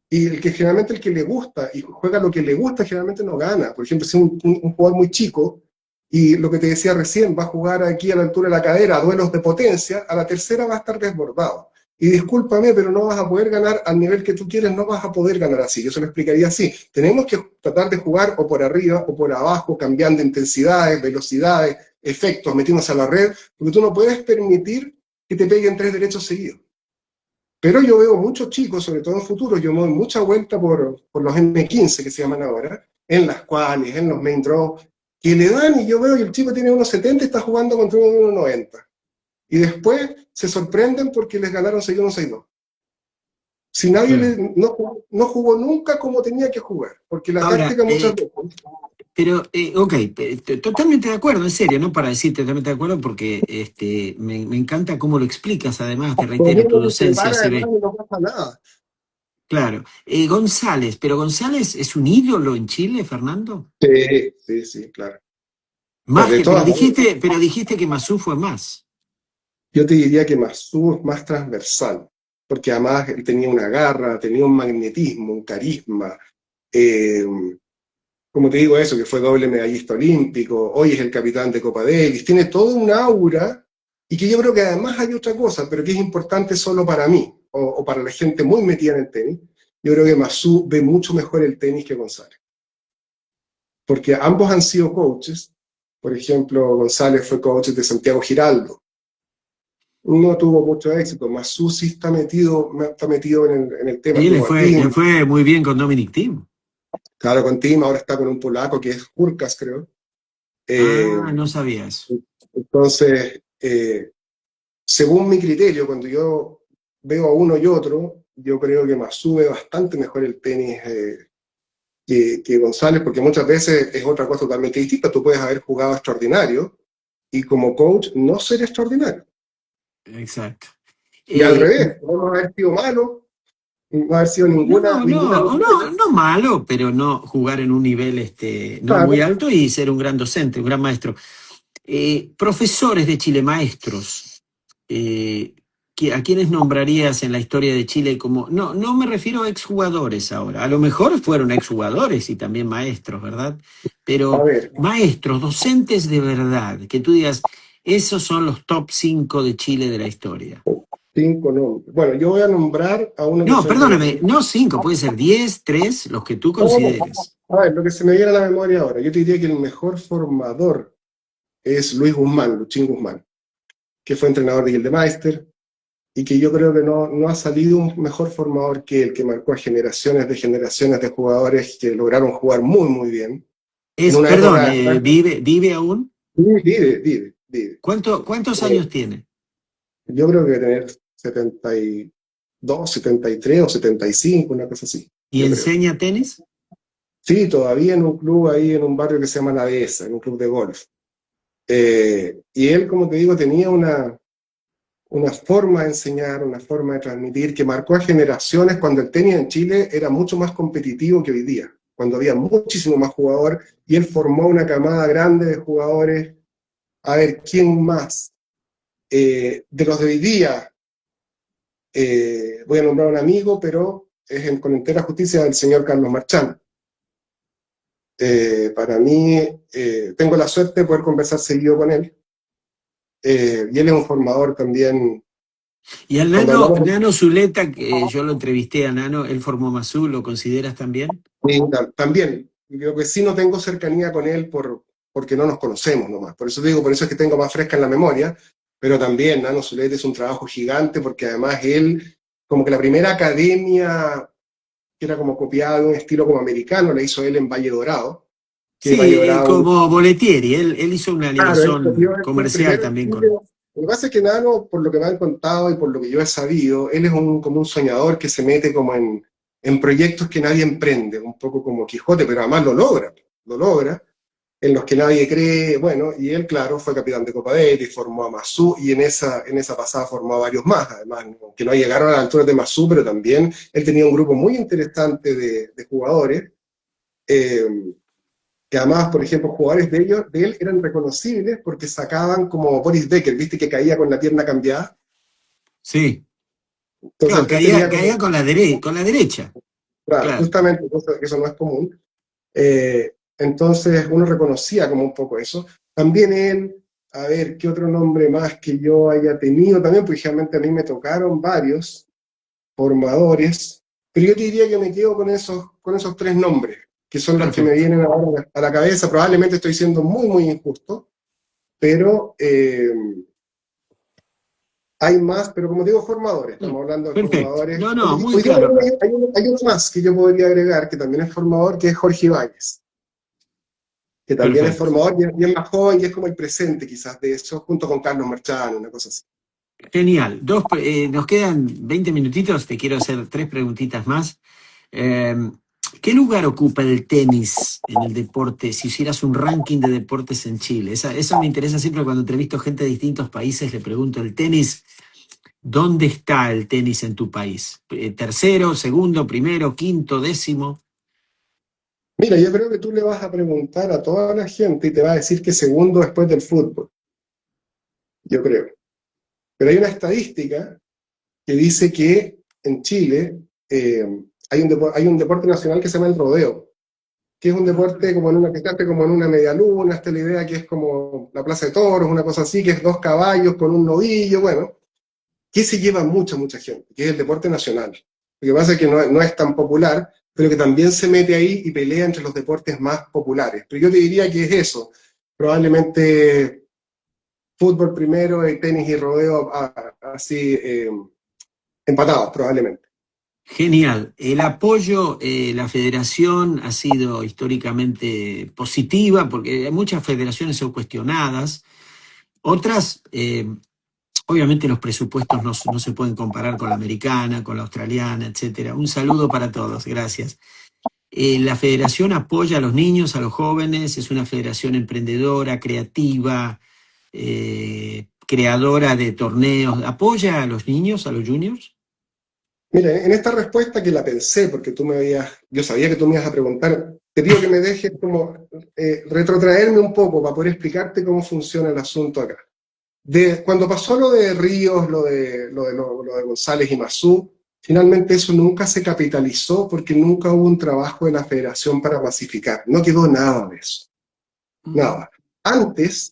B: Y generalmente el que le gusta y juega lo que le gusta generalmente no gana. Por ejemplo, si un jugador muy chico y lo que te decía recién, va a jugar aquí a la altura de la cadera, a duelos de potencia, a la tercera va a estar desbordado. Y discúlpame, pero no vas a poder ganar al nivel que tú quieres, no vas a poder ganar así. Yo se lo explicaría así. Tenemos que tratar de jugar o por arriba o por abajo, cambiando intensidades, velocidades, efectos, metiéndose a la red, porque tú no puedes permitir que te peguen 3 derechos seguidos. Pero yo veo muchos chicos, sobre todo en futuro, yo me doy mucha vuelta por los M15 que se llaman ahora, en las cuales, en los main draw, que le dan y yo veo y el chico tiene unos 70 y está jugando contra uno 90. Y después se sorprenden porque les ganaron 6-1, 6-2. Si nadie
A: Claro.
B: no jugó nunca como tenía que jugar, porque la
A: Ahora,
B: táctica muchas veces.
A: pero, ok, totalmente de acuerdo, en serio, no para decirte totalmente de acuerdo, porque me encanta cómo lo explicas, además, te reitero, tu
B: Poniendo que se
A: docencia
B: para
A: se
B: además
A: ve,
B: y no pasa nada.
A: claro. González, pero González es un ídolo en Chile, Fernando.
B: Sí, sí, sí, claro.
A: Más
B: De
A: que,
B: todas maneras,
A: pero dijiste que Masú fue más.
B: yo te diría que Masú es más transversal, porque además él tenía una garra, tenía un magnetismo, un carisma. eh, Como te digo eso, que fue doble medallista olímpico, hoy es el capitán de Copa Davis, tiene todo un aura, y que yo creo que además hay otra cosa, pero que es importante solo para mí, o para la gente muy metida en el tenis. Yo creo que Masú ve mucho mejor el tenis que González, porque ambos han sido coaches. Por ejemplo, González fue coach de Santiago Giraldo, no tuvo mucho éxito. Masú sí está metido en el tema,
A: Sí,
B: tuvo a
A: le
B: Tim,
A: fue muy bien con Dominic Thiem.
B: claro, con Tim, ahora está con un polaco que es Hurkas, creo. Eh,
A: Ah, no sabía eso.
B: entonces, según mi criterio, cuando yo veo a uno y otro, yo creo que Masú ve bastante mejor el tenis que González, porque muchas veces es otra cosa totalmente distinta. Tú puedes haber jugado extraordinario y como coach no ser extraordinario.
A: Exacto.
B: Y al
A: Eh,
B: revés, podemos haber sido malos, no haber sido ninguna,
A: no,
B: ninguna de
A: no,
B: las
A: no,
B: dos.
A: no malo, pero no jugar en un nivel no muy
B: Claro.
A: alto y ser un gran docente, un gran maestro. Profesores de Chile, maestros, eh, ¿a quiénes nombrarías en la historia de Chile como, no, no me refiero a exjugadores ahora, a lo mejor fueron exjugadores y también maestros, ¿verdad?
B: A
A: Pero
B: ver,
A: maestros, docentes de verdad, que tú digas, esos son los top 5 de Chile de la historia.
B: 5 nombres. Bueno, yo voy a nombrar a uno que
A: No,
B: fue entrenador.
A: perdóname, no 5, puede ser 10, 3, los que tú consideres.
B: A ver, lo que se me viene a la memoria ahora, yo te diría que el mejor formador es Luis Guzmán, Luchín Guzmán, que fue entrenador de Gildemeister, y que yo creo que no ha salido un mejor formador que él, que marcó a generaciones de jugadores que lograron jugar muy, muy bien. En una
A: Perdón,
B: época,
A: ¿vive aún?
B: vive.
A: ¿Cuántos
B: Eh,
A: años tiene?
B: yo creo que debe tener 72, 73 o 75, una cosa así,
A: ¿Y
B: yo creo.
A: enseña tenis?
B: Sí, todavía en un club ahí en un barrio que se llama La Dehesa, en un club de golf. Y él, como te digo, tenía una forma de enseñar, una forma de transmitir que marcó a generaciones cuando el tenis en Chile era mucho más competitivo que hoy día, cuando había muchísimo más jugador y él formó una camada grande de jugadores. A ver, ¿quién más? De los de hoy día, voy a nombrar a un amigo, pero con entera justicia el señor Carlos Marchán. Para mí, tengo la suerte de poder conversar seguido con él, y él es un formador también.
A: Y al
B: Cuando hablamos
A: Nano Zuleta, que yo lo entrevisté a Nano, él formó Mazú, ¿lo consideras también?
B: también, creo que sí no tengo cercanía con él porque no nos conocemos nomás. Por eso digo, por eso es que tengo más fresca en la memoria, pero también Nano Zuleta es un trabajo gigante porque además él, como que la primera academia que era como copiada de un estilo como americano, la hizo él en Valle Dorado, que Valle
A: Sí,
B: Dorado,
A: como Boletieri, él hizo una
B: claro, él
A: ligación
B: copió el
A: comercial
B: primer
A: también con...
B: estilo. Lo que pasa es que Nano, por lo que me han contado y por lo que yo he sabido, él es como un soñador que se mete como en proyectos que nadie emprende, un poco como Quijote, pero además lo logra, en los que nadie cree. Bueno, y él, claro, fue capitán de Copa Davis, formó a Massú, y en esa pasada formó a varios más, además, ¿no? Que no llegaron a la altura de Massú, pero también él tenía un grupo muy interesante de jugadores, eh, que además, por ejemplo, jugadores de él eran reconocibles porque sacaban como Boris Becker, viste que caía con la pierna cambiada.
A: Sí, claro,
B: Entonces él tenía como,
A: caía con la derecha,
B: claro,
A: claro.
B: justamente, eso no es común. Entonces uno reconocía como un poco eso. También él, a ver, ¿qué otro nombre más que yo haya tenido también? Porque realmente a mí me tocaron varios formadores, pero yo te diría que me quedo con esos tres nombres, que son los que me
A: Perfecto.
B: vienen ahora a la cabeza. Probablemente estoy siendo muy, muy injusto, pero hay más, pero como digo, formadores, estamos hablando de
A: Perfecto.
B: formadores.
A: No, no, muy
B: Hoy día
A: claro.
B: hay uno más que yo podría agregar, que también es formador, que es Jorge Ibáñez, que también es
A: Perfecto.
B: formador y es más joven y es como el presente quizás de eso, junto con Carlos Marchán, una cosa así.
A: Genial. Nos quedan 20 minutitos, te quiero hacer tres preguntitas más. Eh, ¿Qué lugar ocupa el tenis en el deporte si hicieras un ranking de deportes en Chile? Eso me interesa siempre cuando entrevisto gente de distintos países, le pregunto, ¿el tenis, dónde está el tenis en tu país? ¿Tercero, segundo, primero, quinto, décimo?
B: Mira, yo creo que tú le vas a preguntar a toda la gente y te va a decir que segundo después del fútbol, yo creo. Pero hay una estadística que dice que en Chile hay un deporte nacional que se llama el rodeo, que es un deporte como en una, que se hace como en una media luna, esta es la idea que es como la plaza de toros, una cosa así, que es dos caballos con un novillo, bueno, que se lleva mucha, mucha gente, que es el deporte nacional. Lo que pasa es que no es tan popular, pero que también se mete ahí y pelea entre los deportes más populares. Pero yo te diría que es eso, probablemente fútbol primero, y tenis y rodeo así empatados, probablemente.
A: Genial. El apoyo, la federación ha sido históricamente positiva, porque muchas federaciones son cuestionadas. Otras, obviamente los presupuestos no se pueden comparar con la americana, con la australiana, etcétera. Un saludo para todos, gracias. La federación apoya a los niños, a los jóvenes, es una federación emprendedora, creativa, creadora de torneos. ¿Apoya a los niños, a los juniors?
B: Mira, en esta respuesta que la pensé, porque yo sabía que tú me ibas a preguntar, te pido que me dejes como retrotraerme un poco para poder explicarte cómo funciona el asunto acá. Cuando pasó lo de Ríos, lo de González y Mazú, finalmente eso nunca se capitalizó porque nunca hubo un trabajo de la federación para pacificar. No quedó nada de eso. Nada. Antes,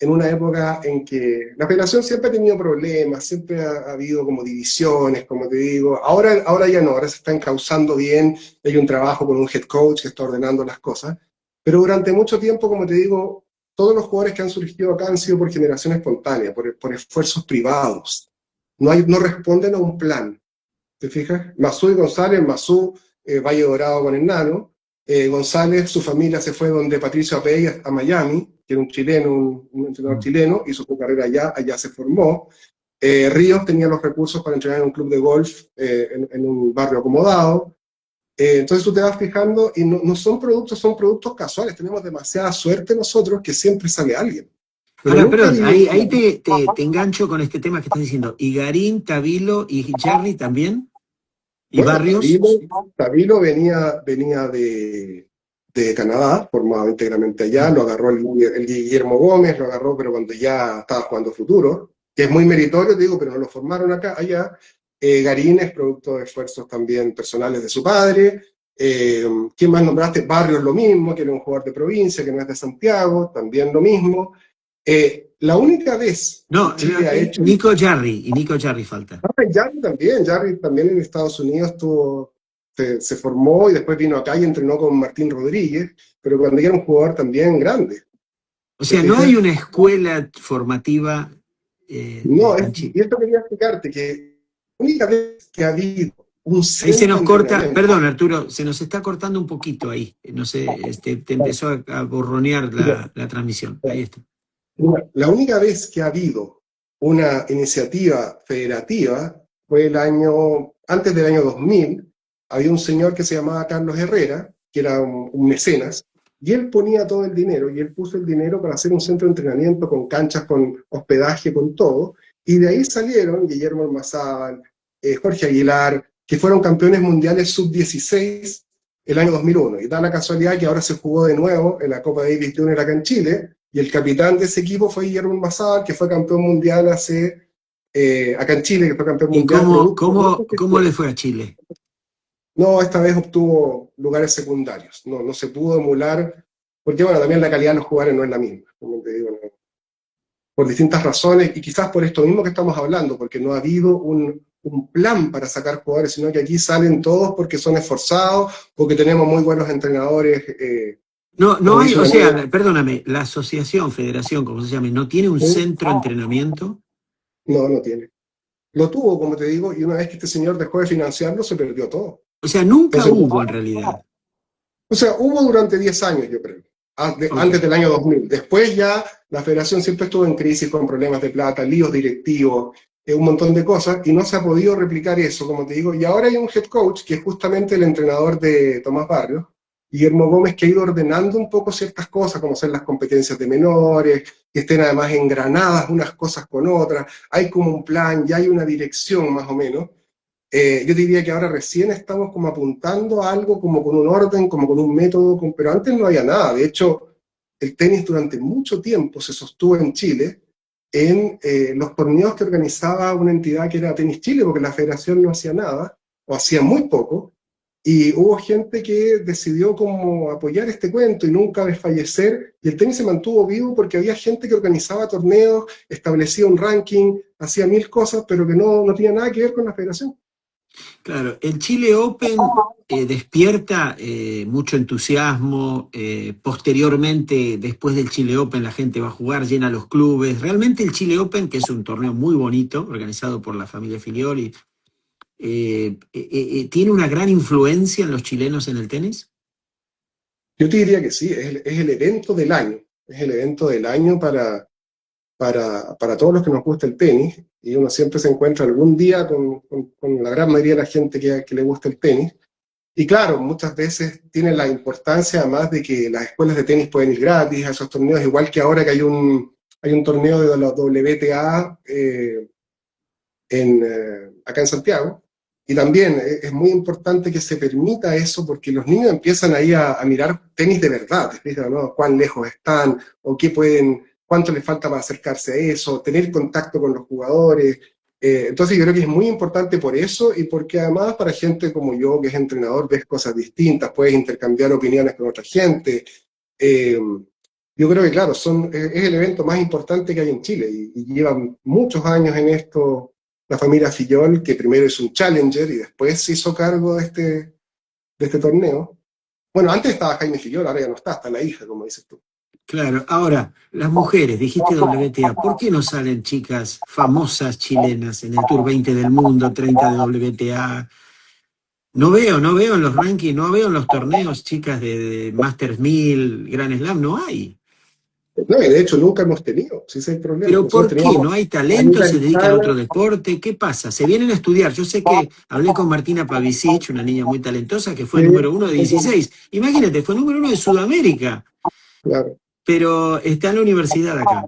B: en una época en que la federación siempre ha tenido problemas, siempre ha habido como divisiones, como te digo. Ahora ya no, ahora se está encauzando bien, hay un trabajo con un head coach que está ordenando las cosas. Pero durante mucho tiempo, como te digo, todos los jugadores que han surgido acá han sido por generación espontánea, por esfuerzos privados. No responden a un plan. ¿Te fijas? Mazú y González, Mazú, Valle Dorado con el Nano. González, su familia se fue donde Patricio Apey a Miami, que era un chileno, un entrenador chileno, hizo su carrera allá se formó. Ríos tenía los recursos para entrenar en un club de golf en un barrio acomodado. Entonces tú te vas fijando y no son productos casuales. Tenemos demasiada suerte nosotros que siempre sale alguien. Pero
A: Ahora,
B: nunca
A: perdón,
B: vivió
A: ahí te engancho con este tema que estás diciendo. ¿Y Garín, Tabilo y Jerry también? ¿Y
B: bueno,
A: Barrios?
B: Tabilo venía de Canadá, formado íntegramente allá,
A: Ah,
B: lo agarró el Guillermo Gómez, lo agarró, pero cuando ya estaba jugando futuro, que es muy meritorio, te digo, pero no lo formaron allá. Garín es producto de esfuerzos también personales de su padre. ¿Quién más nombraste? Barrios lo mismo, que era un jugador de provincia, que no es de Santiago, también lo mismo. La única vez que
A: no,
B: Chile ha hecho
A: Nico Jarry, y Nico Jarry falta.
B: Jarry también en Estados Unidos se formó y después vino acá y entrenó con Martín Rodríguez, pero cuando era un jugador también grande,
A: O
B: ¿te
A: sea, no hay
B: fijas?
A: una escuela formativa
B: No,
A: en Chile.
B: y esto quería explicarte, que la única vez que ha habido un
A: Ahí se
B: centro
A: nos
B: de
A: corta,
B: entrenamiento,
A: perdón Arturo, se nos está cortando un poquito ahí. No sé, te empezó a borronear la transmisión. Ahí está.
B: la única vez que ha habido una iniciativa federativa fue antes del año 2000, había un señor que se llamaba Carlos Herrera, que era un mecenas, y él ponía todo el dinero, y él puso el dinero para hacer un centro de entrenamiento con canchas, con hospedaje, con todo, y de ahí salieron Guillermo Ormazábal, Jorge Aguilar, que fueron campeones mundiales sub-16 el año 2001, y da la casualidad que ahora se jugó de nuevo en la Copa Davis Junior acá en Chile, y el capitán de ese equipo fue Guillermo Ormazábal, que fue campeón mundial acá en Chile, que fue campeón
A: ¿Y
B: mundial producto de esta
A: cómo le
B: gestión.
A: fue a Chile?
B: No, esta vez obtuvo lugares secundarios, no se pudo emular, porque bueno, también la calidad de los jugadores no es la misma, como te digo, no. por distintas razones, y quizás por esto mismo que estamos hablando, porque no ha habido un plan para sacar jugadores, sino que aquí salen todos porque son esforzados, porque tenemos muy buenos entrenadores,
A: No, no
B: como
A: hay,
B: dice
A: o
B: un amigo.
A: sea, perdóname, la asociación, federación, como se llame, ¿no tiene un centro de entrenamiento?
B: No, no tiene. Lo tuvo, como te digo, y una vez que este señor dejó de financiarlo, se perdió todo.
A: O sea, nunca
B: Entonces,
A: hubo en realidad.
B: o sea, hubo durante 10 años, yo creo,
A: Ok,
B: antes del año 2000. Después ya la federación siempre estuvo en crisis con problemas de plata, líos directivos, un montón de cosas, y no se ha podido replicar eso, como te digo. Y ahora hay un head coach, que es justamente el entrenador de Tomás Barrios, Guillermo Gómez, que ha ido ordenando un poco ciertas cosas, como ser las competencias de menores, que estén además engranadas unas cosas con otras. Hay como un plan, ya hay una dirección más o menos. Yo diría que ahora recién estamos como apuntando a algo como con un orden, como con un método, pero antes no había nada. De hecho, el tenis durante mucho tiempo se sostuvo en Chile en los torneos que organizaba una entidad que era Tenis Chile, porque la federación no hacía nada, o hacía muy poco, y hubo gente que decidió como apoyar este cuento y nunca desfallecer, y el tenis se mantuvo vivo porque había gente que organizaba torneos, establecía un ranking, hacía mil cosas, pero que no tenía nada que ver con la federación.
A: claro. El Chile Open despierta mucho entusiasmo. Posteriormente, después del Chile Open, la gente va a jugar, llena los clubes. Realmente el Chile Open, que es un torneo muy bonito, organizado por la familia Filioli, ¿tiene una gran influencia en los chilenos en el tenis?
B: Yo te diría que sí, es el evento del año, es el evento del año para todos los que nos gusta el tenis, y uno siempre se encuentra algún día con la gran mayoría de la gente que le gusta el tenis. Y claro, muchas veces tiene la importancia además de que las escuelas de tenis pueden ir gratis a esos torneos, igual que ahora que hay un torneo de la WTA acá en Santiago. Y también es muy importante que se permita eso porque los niños empiezan ahí a mirar tenis de verdad, ¿te fijas, no? Cuán lejos están o qué pueden, cuánto les falta para acercarse a eso, tener contacto con los jugadores. Entonces yo creo que es muy importante por eso y porque además para gente como yo, que es entrenador, ves cosas distintas, puedes intercambiar opiniones con otra gente. Eh, yo creo que claro, es el evento más importante que hay en Chile y llevan muchos años en esto la familia Fillol, que primero es un challenger y después se hizo cargo de este torneo. Bueno, antes estaba Jaime Fillol, ahora ya no está la hija, como dices tú.
A: Claro, ahora, las mujeres, dijiste WTA, ¿por qué no salen chicas famosas chilenas en el Tour 20 del mundo, 30 de WTA? No veo en los rankings, no veo en los torneos chicas de Masters 1000, Grand Slam, no hay.
B: No, y de hecho nunca hemos tenido, si ese es el problema.
A: Pero
B: Nosotros
A: ¿por qué?
B: teníamos
A: ¿No hay
B: a
A: talento?
B: Anita
A: ¿Se dedican a otro
B: Lizana,
A: deporte? ¿Qué pasa? Se vienen a estudiar. Yo sé que hablé con Martina Pavicic, una niña muy talentosa, que fue número uno de 16. Imagínate, fue número uno de Sudamérica,
B: claro,
A: pero está en la universidad acá.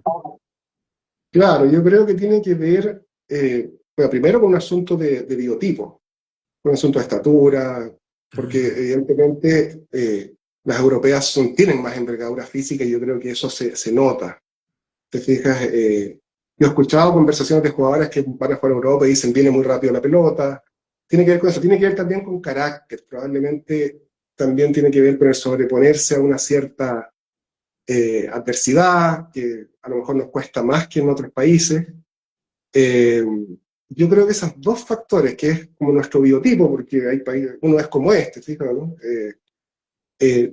B: claro, yo creo que tiene que ver, bueno, primero con un asunto de biotipo, un asunto de estatura, porque evidentemente las europeas tienen más envergadura física y yo creo que eso se nota. Te fijas, yo he escuchado conversaciones de jugadores que van a jugar a Europa y dicen viene muy rápido la pelota. Tiene que ver con eso, tiene que ver también con carácter, probablemente también tiene que ver con el sobreponerse a una cierta adversidad, que a lo mejor nos cuesta más que en otros países. Eh, yo creo que esos dos factores, que es como nuestro biotipo, porque hay países, uno es como este, fíjate, ¿no?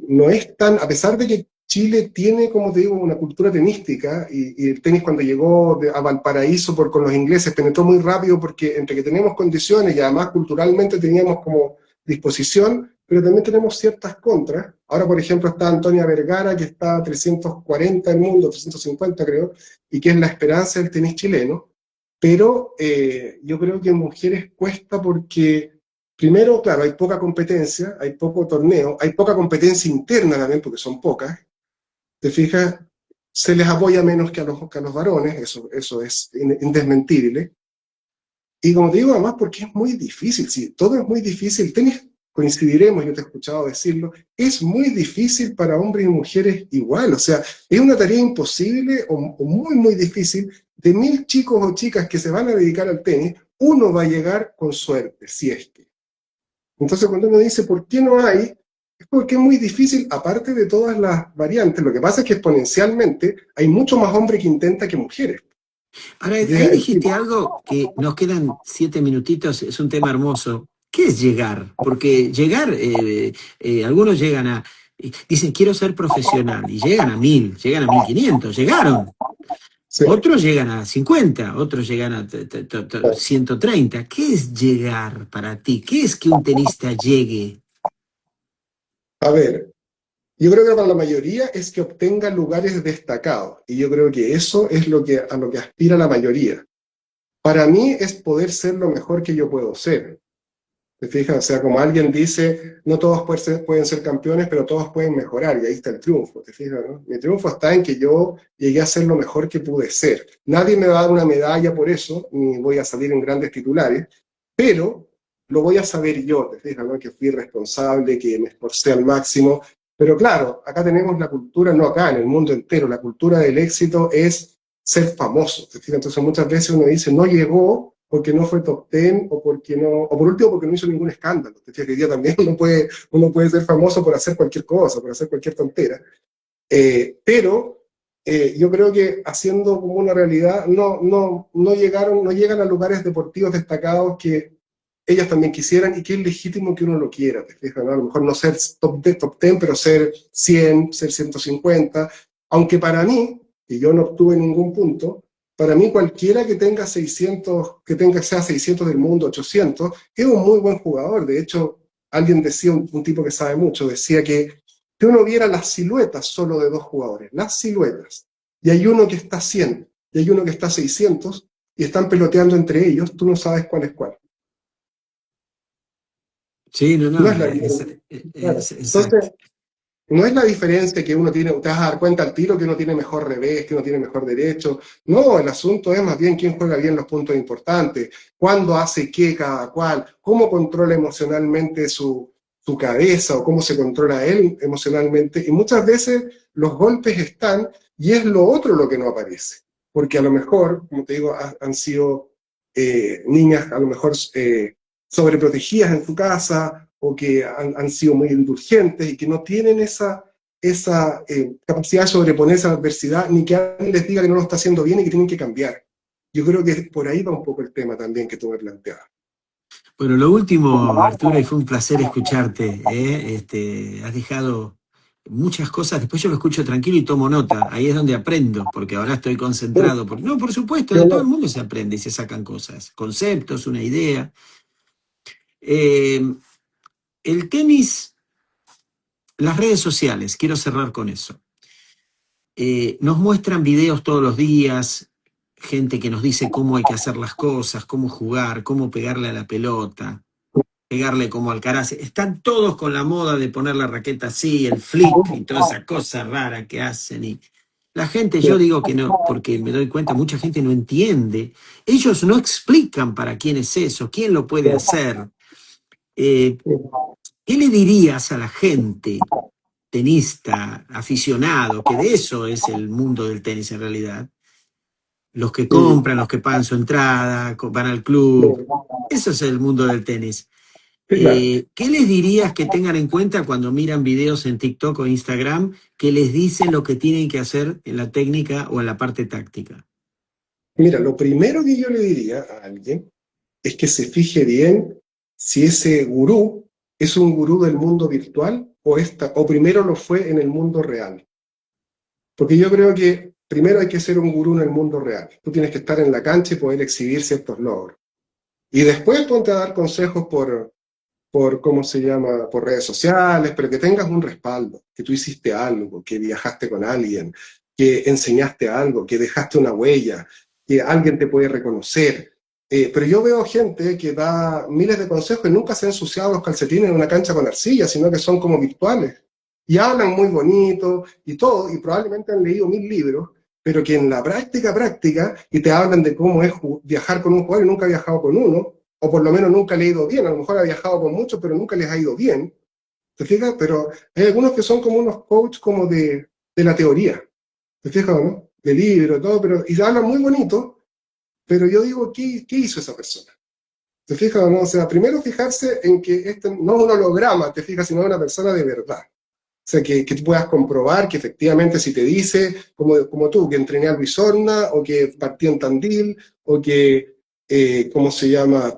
B: No es tan, a pesar de que Chile tiene, como te digo, una cultura tenística, y el tenis cuando llegó a Valparaíso con los ingleses penetró muy rápido porque entre que tenemos condiciones y además culturalmente teníamos como disposición, pero también tenemos ciertas contras. Ahora, por ejemplo, está Antonia Vergara, que está a 340 del mundo, 350 creo, y que es la esperanza del tenis chileno, pero yo creo que en mujeres cuesta porque primero, claro, hay poca competencia, hay poco torneo, hay poca competencia interna también, porque son pocas. Te fijas, se les apoya menos que a los varones, eso es indesmentible. Y como te digo, además, porque es muy difícil, sí, todo es muy difícil. El tenis, coincidiremos, yo te he escuchado decirlo, es muy difícil para hombres y mujeres igual. O sea, es una tarea imposible o muy, muy difícil. De 1000 chicos o chicas que se van a dedicar al tenis, uno va a llegar con suerte, si es que. Entonces, cuando uno dice, ¿por qué no hay? Es porque es muy difícil, aparte de todas las variantes, lo que pasa es que exponencialmente hay mucho más hombres que intenta que mujeres.
A: Ahora, ahí dijiste algo que nos quedan 7 minutitos, es un tema hermoso. ¿Qué es llegar? Porque llegar, algunos llegan a, dicen, quiero ser profesional, y llegan a 1000, llegan a 1500, llegaron.
B: Sí.
A: Otros llegan a 50, otros llegan a 130. ¿Qué es llegar para ti? ¿Qué es que un tenista llegue?
B: A ver, yo creo que para la mayoría es que obtenga lugares destacados, y yo creo que eso es a lo que aspira la mayoría. Para mí es poder ser lo mejor que yo puedo ser. ¿Te fijas? O sea, como alguien dice, no todos pueden ser campeones, pero todos pueden mejorar, y ahí está el triunfo, ¿te fijas, no? Mi triunfo está en que yo llegué a ser lo mejor que pude ser. Nadie me va a dar una medalla por eso, ni voy a salir en grandes titulares, pero lo voy a saber yo, ¿te fijas, no? Que fui responsable, que me esforcé al máximo. Pero claro, acá tenemos la cultura, no acá, en el mundo entero, la cultura del éxito es ser famoso, ¿te fijas? Entonces muchas veces uno dice, no llegó porque no fue top 10 o porque no, o por último porque no hizo ningún escándalo. Te fijas que hoy día también uno puede ser famoso por hacer cualquier cosa, por hacer cualquier tontera. Pero yo creo que haciendo como una realidad, no llegan a lugares deportivos destacados que ellas también quisieran, y que es legítimo que uno lo quiera, ¿te fijas, no? A lo mejor no ser top 10, pero ser 100, ser 150, aunque para mí, y yo no obtuve ningún punto, para mí cualquiera que tenga 600, sea 600 del mundo, 800, es un muy buen jugador. De hecho, alguien decía, un tipo que sabe mucho, decía que uno viera las siluetas solo de dos jugadores, las siluetas, y hay uno que está 100, y hay uno que está 600, y están peloteando entre ellos, tú no sabes cuál es cuál.
A: Sí, no,
B: No
A: no,
B: es la diferencia. Claro.
A: exacto.
B: Entonces, no es la diferencia que uno tiene, te vas a dar cuenta al tiro que uno tiene mejor revés, que uno tiene mejor derecho. No, el asunto es más bien quién juega bien los puntos importantes, cuándo hace qué cada cual, cómo controla emocionalmente su cabeza o cómo se controla él emocionalmente. Y muchas veces los golpes están, y es lo otro lo que no aparece. Porque a lo mejor, como te digo, han sido niñas a lo mejor sobreprotegidas en su casa, o que han sido muy indulgentes y que no tienen esa capacidad de sobreponerse a la adversidad, ni que alguien les diga que no lo está haciendo bien y que tienen que cambiar. Yo creo que por ahí va un poco el tema también que tú me planteabas.
A: Bueno, lo último, Arturo, y fue un placer escucharte, ¿eh? Has dejado muchas cosas, después yo lo escucho tranquilo y tomo nota, ahí es donde aprendo, porque ahora estoy concentrado. No, por supuesto, de todo el mundo se aprende y se sacan cosas, conceptos, una idea. Eh, el tenis, las redes sociales, quiero cerrar con eso. Nos muestran videos todos los días, gente que nos dice cómo hay que hacer las cosas, cómo jugar, cómo pegarle a la pelota, pegarle como Alcaraz. Están todos con la moda de poner la raqueta así, el flick y toda esa cosa rara que hacen. Y la gente, yo digo que no, porque me doy cuenta, mucha gente no entiende. Ellos no explican para quién es eso, quién lo puede hacer. Eh, ¿Qué le dirías a la gente, tenista, aficionado, que de eso es el mundo del tenis en realidad? Los que compran, los que pagan su entrada, van al club. Eso es el mundo del tenis.
B: Sí, claro.
A: ¿Qué les dirías que tengan en cuenta cuando miran videos en TikTok o Instagram que les dicen lo que tienen que hacer en la técnica o en la parte táctica?
B: Mira, lo primero que yo le diría a alguien es que se fije bien si ese gurú es un gurú del mundo virtual o primero lo fue en el mundo real. Porque yo creo que primero hay que ser un gurú en el mundo real. Tú tienes que estar en la cancha y poder exhibir ciertos logros. Y después ponte a dar consejos ¿cómo se llama? Por redes sociales, pero que tengas un respaldo, que tú hiciste algo, que viajaste con alguien, que enseñaste algo, que dejaste una huella, que alguien te puede reconocer. Pero yo veo gente que da miles de consejos y nunca se ha ensuciado los calcetines en una cancha con arcilla, sino que son como virtuales. Y hablan muy bonito y todo, y probablemente han leído 1000 libros, pero que en la práctica, y te hablan de cómo es viajar con un jugador y nunca ha viajado con uno, o por lo menos nunca le ha ido bien. A lo mejor ha viajado con muchos, pero nunca les ha ido bien. ¿Te fijas? Pero hay algunos que son como unos coaches como de la teoría. ¿Te fijas, no? De libro, todo, pero, y hablan muy bonito, pero yo digo, ¿qué hizo esa persona? ¿Te fijas o no? O sea, primero fijarse en que este no es un holograma, te fijas, sino es una persona de verdad. O sea, que tú puedas comprobar que efectivamente si te dice, como tú, que entrené a Luis Horna, o que partí en Tandil, o que, ¿cómo se llama?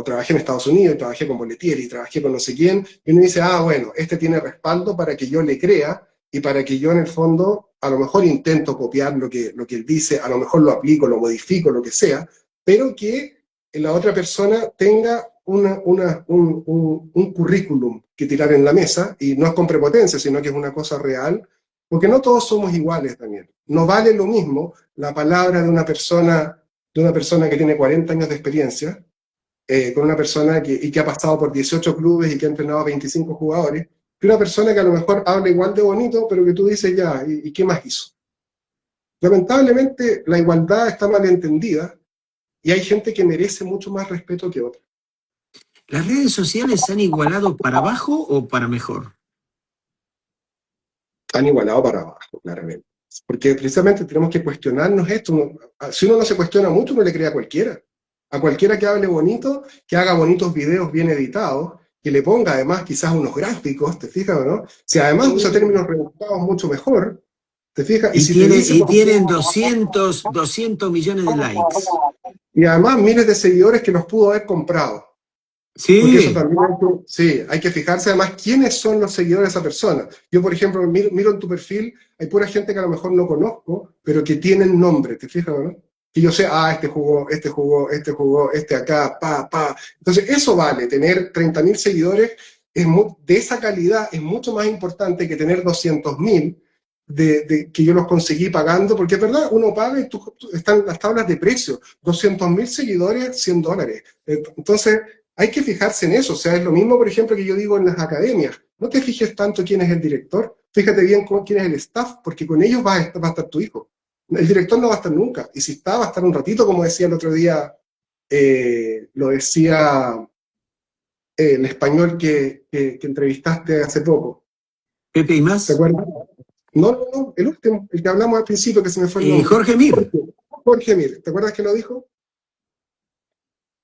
B: Trabajé en Estados Unidos, trabajé con Boletieri, trabajé con no sé quién, y uno dice, ah, bueno, este tiene respaldo para que yo le crea, y para que yo en el fondo, a lo mejor intento copiar lo que él dice, a lo mejor lo aplico, lo modifico, lo que sea, pero que la otra persona tenga un currículum que tirar en la mesa, y no es con prepotencia, sino que es una cosa real, porque no todos somos iguales, Daniel. No vale lo mismo la palabra de una persona que tiene 40 años de experiencia, con una persona que ha pasado por 18 clubes y que ha entrenado a 25 jugadores, que una persona que a lo mejor habla igual de bonito, pero que tú dices ya, ¿y qué más hizo? Lamentablemente la igualdad está mal entendida, y hay gente que merece mucho más respeto que otra.
A: ¿Las redes sociales se han igualado para abajo o para mejor?
B: Han igualado para abajo, claramente. Porque precisamente tenemos que cuestionarnos esto. Si uno no se cuestiona mucho, uno le cree a cualquiera. A cualquiera que hable bonito, que haga bonitos videos bien editados, que le ponga además quizás unos gráficos, ¿te fijas o no? Si además usa términos rebuscados mucho mejor, ¿te fijas? Y
A: Y,
B: si te dice,
A: tienen 200 millones de likes.
B: y además miles de seguidores que los pudo haber comprado. Porque eso
A: Sí,
B: también sí, hay que fijarse además quiénes son los seguidores de esa persona. Yo, por ejemplo, miro en tu perfil, hay pura gente que a lo mejor no conozco, pero que tienen nombre, ¿te fijas, no? Que yo sé, este jugó, este jugó, este jugó, este acá, pa. Entonces, eso vale, tener 30.000 seguidores de esa calidad es mucho más importante que tener 200.000 que yo los conseguí pagando, porque es verdad, uno paga y están las tablas de precio, 200.000 seguidores, $100. Entonces, hay que fijarse en eso. O sea, es lo mismo, por ejemplo, que yo digo en las academias. No te fijes tanto quién es el director, fíjate bien quién es el staff, porque con ellos va a estar tu hijo. El director no va a estar nunca, y si está, va a estar un ratito, como decía el otro día, lo decía el español que entrevistaste hace poco.
A: Pepe y
B: ¿Te
A: más.
B: acuerdas? No, el último, el que hablamos al principio, que se me fue el nombre.
A: Jorge Mir.
B: Jorge Mir, ¿te acuerdas que lo dijo?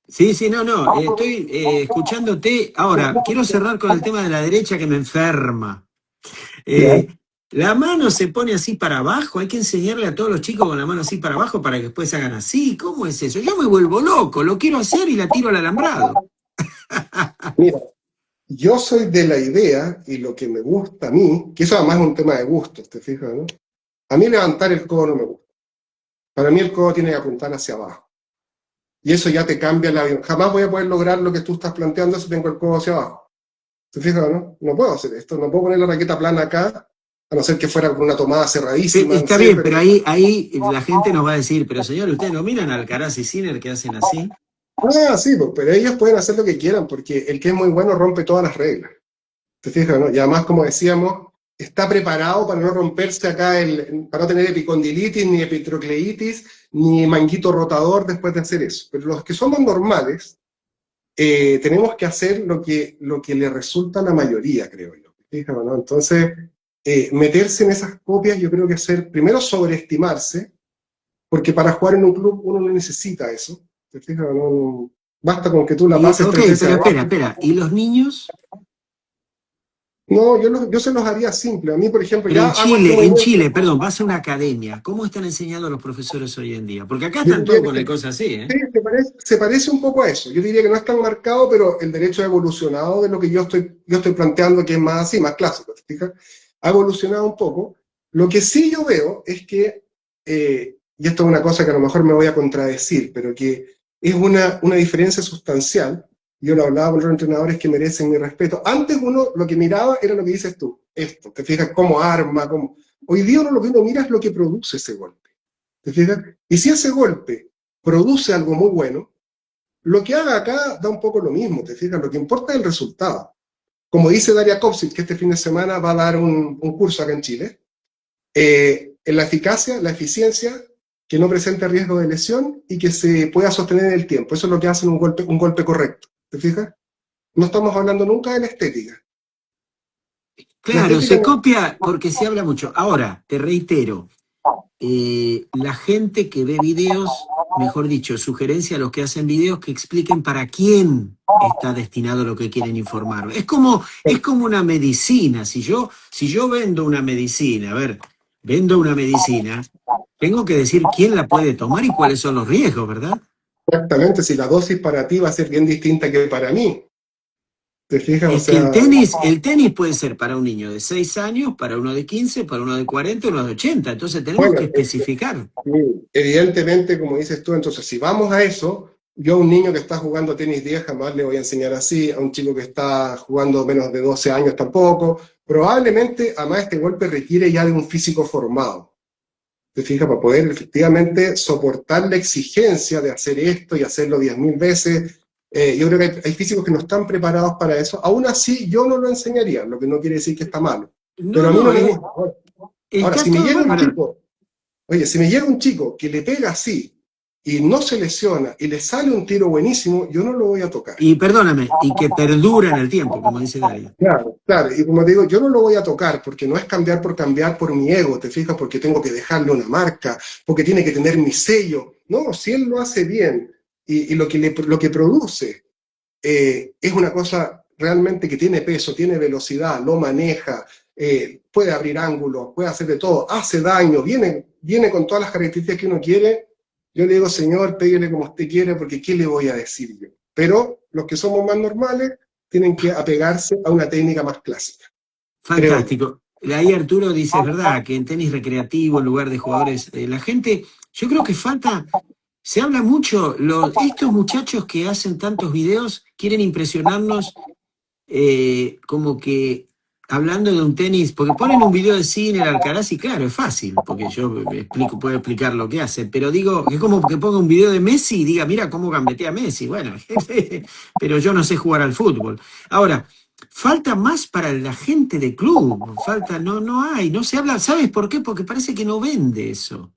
A: Sí, sí, no, estoy escuchándote. Ahora, quiero cerrar con el tema de la derecha que me enferma.
B: Ya.
A: Eh, la mano se pone así para abajo, hay que enseñarle a todos los chicos con la mano así para abajo para que después hagan así. ¿Cómo es eso? Yo me vuelvo loco, lo quiero hacer y la tiro al alambrado.
B: Mira, yo soy de la idea, y lo que me gusta a mí, que eso además es un tema de gustos, ¿te fijas, no? A mí levantar el codo no me gusta. Para mí el codo tiene que apuntar hacia abajo. Y eso ya te cambia la vida. Jamás voy a poder lograr lo que tú estás planteando si tengo el codo hacia abajo. ¿Te fijas, no? No puedo hacer esto. No puedo poner la raqueta plana acá, a no ser que fuera con una tomada cerradísima, no
A: Está
B: sé,
A: bien,
B: pero...
A: pero ahí la gente nos va a decir, pero señor, ¿ustedes no miran a Alcaraz y Sinner que hacen así?
B: Ah, sí, pues, pero ellos pueden hacer lo que quieran, porque el que es muy bueno rompe todas las reglas. ¿Te fijas, no? Y además, como decíamos, está preparado para no romperse acá, para no tener epicondilitis, ni epitrocleitis, ni manguito rotador después de hacer eso. Pero los que somos normales, tenemos que hacer lo que le resulta a la mayoría, creo yo. ¿Te fijas, no? Entonces, meterse en esas copias, yo creo que hacer, primero, sobreestimarse, porque para jugar en un club uno no necesita eso. ¿Te fijas, no? Basta con que tú la pases
A: Ok,
B: 3 veces
A: pero
B: abajo.
A: espera, ¿y los niños?
B: No, yo se los haría simple. A mí, por ejemplo,
A: Pero
B: ya hago este
A: En
B: movimiento.
A: Chile, perdón, vas a una academia. ¿Cómo están enseñando a los profesores hoy en día? Porque acá
B: Yo
A: están
B: diría
A: todos
B: que
A: con el cosa así, ¿eh?
B: sí, se parece un poco a eso. Yo diría que no es tan marcado, pero el derecho ha evolucionado de lo que yo estoy planteando, que es más así, más clásico, ¿te fijas? Ha evolucionado un poco. Lo que sí yo veo es que, y esto es una cosa que a lo mejor me voy a contradecir, pero que es una diferencia sustancial. Yo lo hablaba con los entrenadores que merecen mi respeto. Antes uno lo que miraba era lo que dices tú, esto, te fijas cómo arma, cómo... Hoy día uno lo que uno mira es lo que produce ese golpe. ¿Te fijas? Y si ese golpe produce algo muy bueno, lo que haga acá da un poco lo mismo, ¿te fijas? Lo que importa es el resultado. Como dice Daria Kopsic, que este fin de semana va a dar un curso acá en Chile, en la eficacia, la eficiencia, que no presente riesgo de lesión y que se pueda sostener en el tiempo. Eso es lo que hace un golpe correcto, ¿te fijas? No estamos hablando nunca de la estética. La
A: Claro,
B: estética
A: se
B: no...
A: copia porque se habla mucho. Ahora, te reitero, la gente que ve videos mejor dicho, sugerencia a los que hacen videos que expliquen para quién está destinado lo que quieren informar. Es como una medicina. Si yo vendo una medicina, a ver, vendo una medicina, tengo que decir quién la puede tomar y cuáles son los riesgos, ¿verdad?
B: Exactamente, si la dosis para ti va a ser bien distinta que para mí. ¿Te fijas? O
A: Es que
B: sea,
A: el tenis puede ser para un niño de 6 años, para uno de 15, para uno de 40 y uno de 80. Entonces tenemos
B: bueno,
A: que especificar.
B: evidentemente, como dices tú, entonces si vamos a eso, yo a un niño que está jugando tenis 10 jamás le voy a enseñar así, a un chico que está jugando menos de 12 años tampoco. Probablemente, además, este golpe requiere ya de un físico formado. ¿Te fijas? Para poder efectivamente soportar la exigencia de hacer esto y hacerlo 10.000 veces. Yo creo que hay físicos que no están preparados para eso. Aún así, yo no lo enseñaría, lo que no quiere decir que está malo.
A: No,
B: Pero a mí
A: no,
B: no me gusta. Ahora,
A: está
B: si me
A: todo
B: llega un
A: bárbaro.
B: chico, oye, si me llega un chico que le pega así y no se lesiona y le sale un tiro buenísimo, yo no lo voy a tocar.
A: Y perdóname, y que perdura en el tiempo, como dice Dario.
B: Claro, claro, y como te digo, yo no lo voy a tocar porque no es cambiar por mi ego, ¿te fijas? Porque tengo que dejarle una marca, porque tiene que tener mi sello. No, si él lo hace bien y lo que produce es una cosa realmente que tiene peso, tiene velocidad, lo maneja, puede abrir ángulos, puede hacer de todo, hace daño, viene con todas las características que uno quiere, yo le digo, señor, pégale como usted quiere, porque ¿qué le voy a decir yo? Pero los que somos más normales tienen que apegarse a una técnica más clásica, creo yo.
A: Fantástico. Ahí Arturo dice, es verdad, que en tenis recreativo, en lugar de jugadores, la gente, yo creo que falta, se habla mucho, estos muchachos que hacen tantos videos quieren impresionarnos como que hablando de un tenis, porque ponen un video de Sinner, Alcaraz y claro, es fácil, porque yo puedo explicar lo que hace, pero digo, es como que ponga un video de Messi y diga, mira cómo gambetea Messi, bueno, pero yo no sé jugar al fútbol. Ahora, falta más para la gente de club, falta, no hay, no se habla, ¿sabes por qué? Porque parece que no vende eso.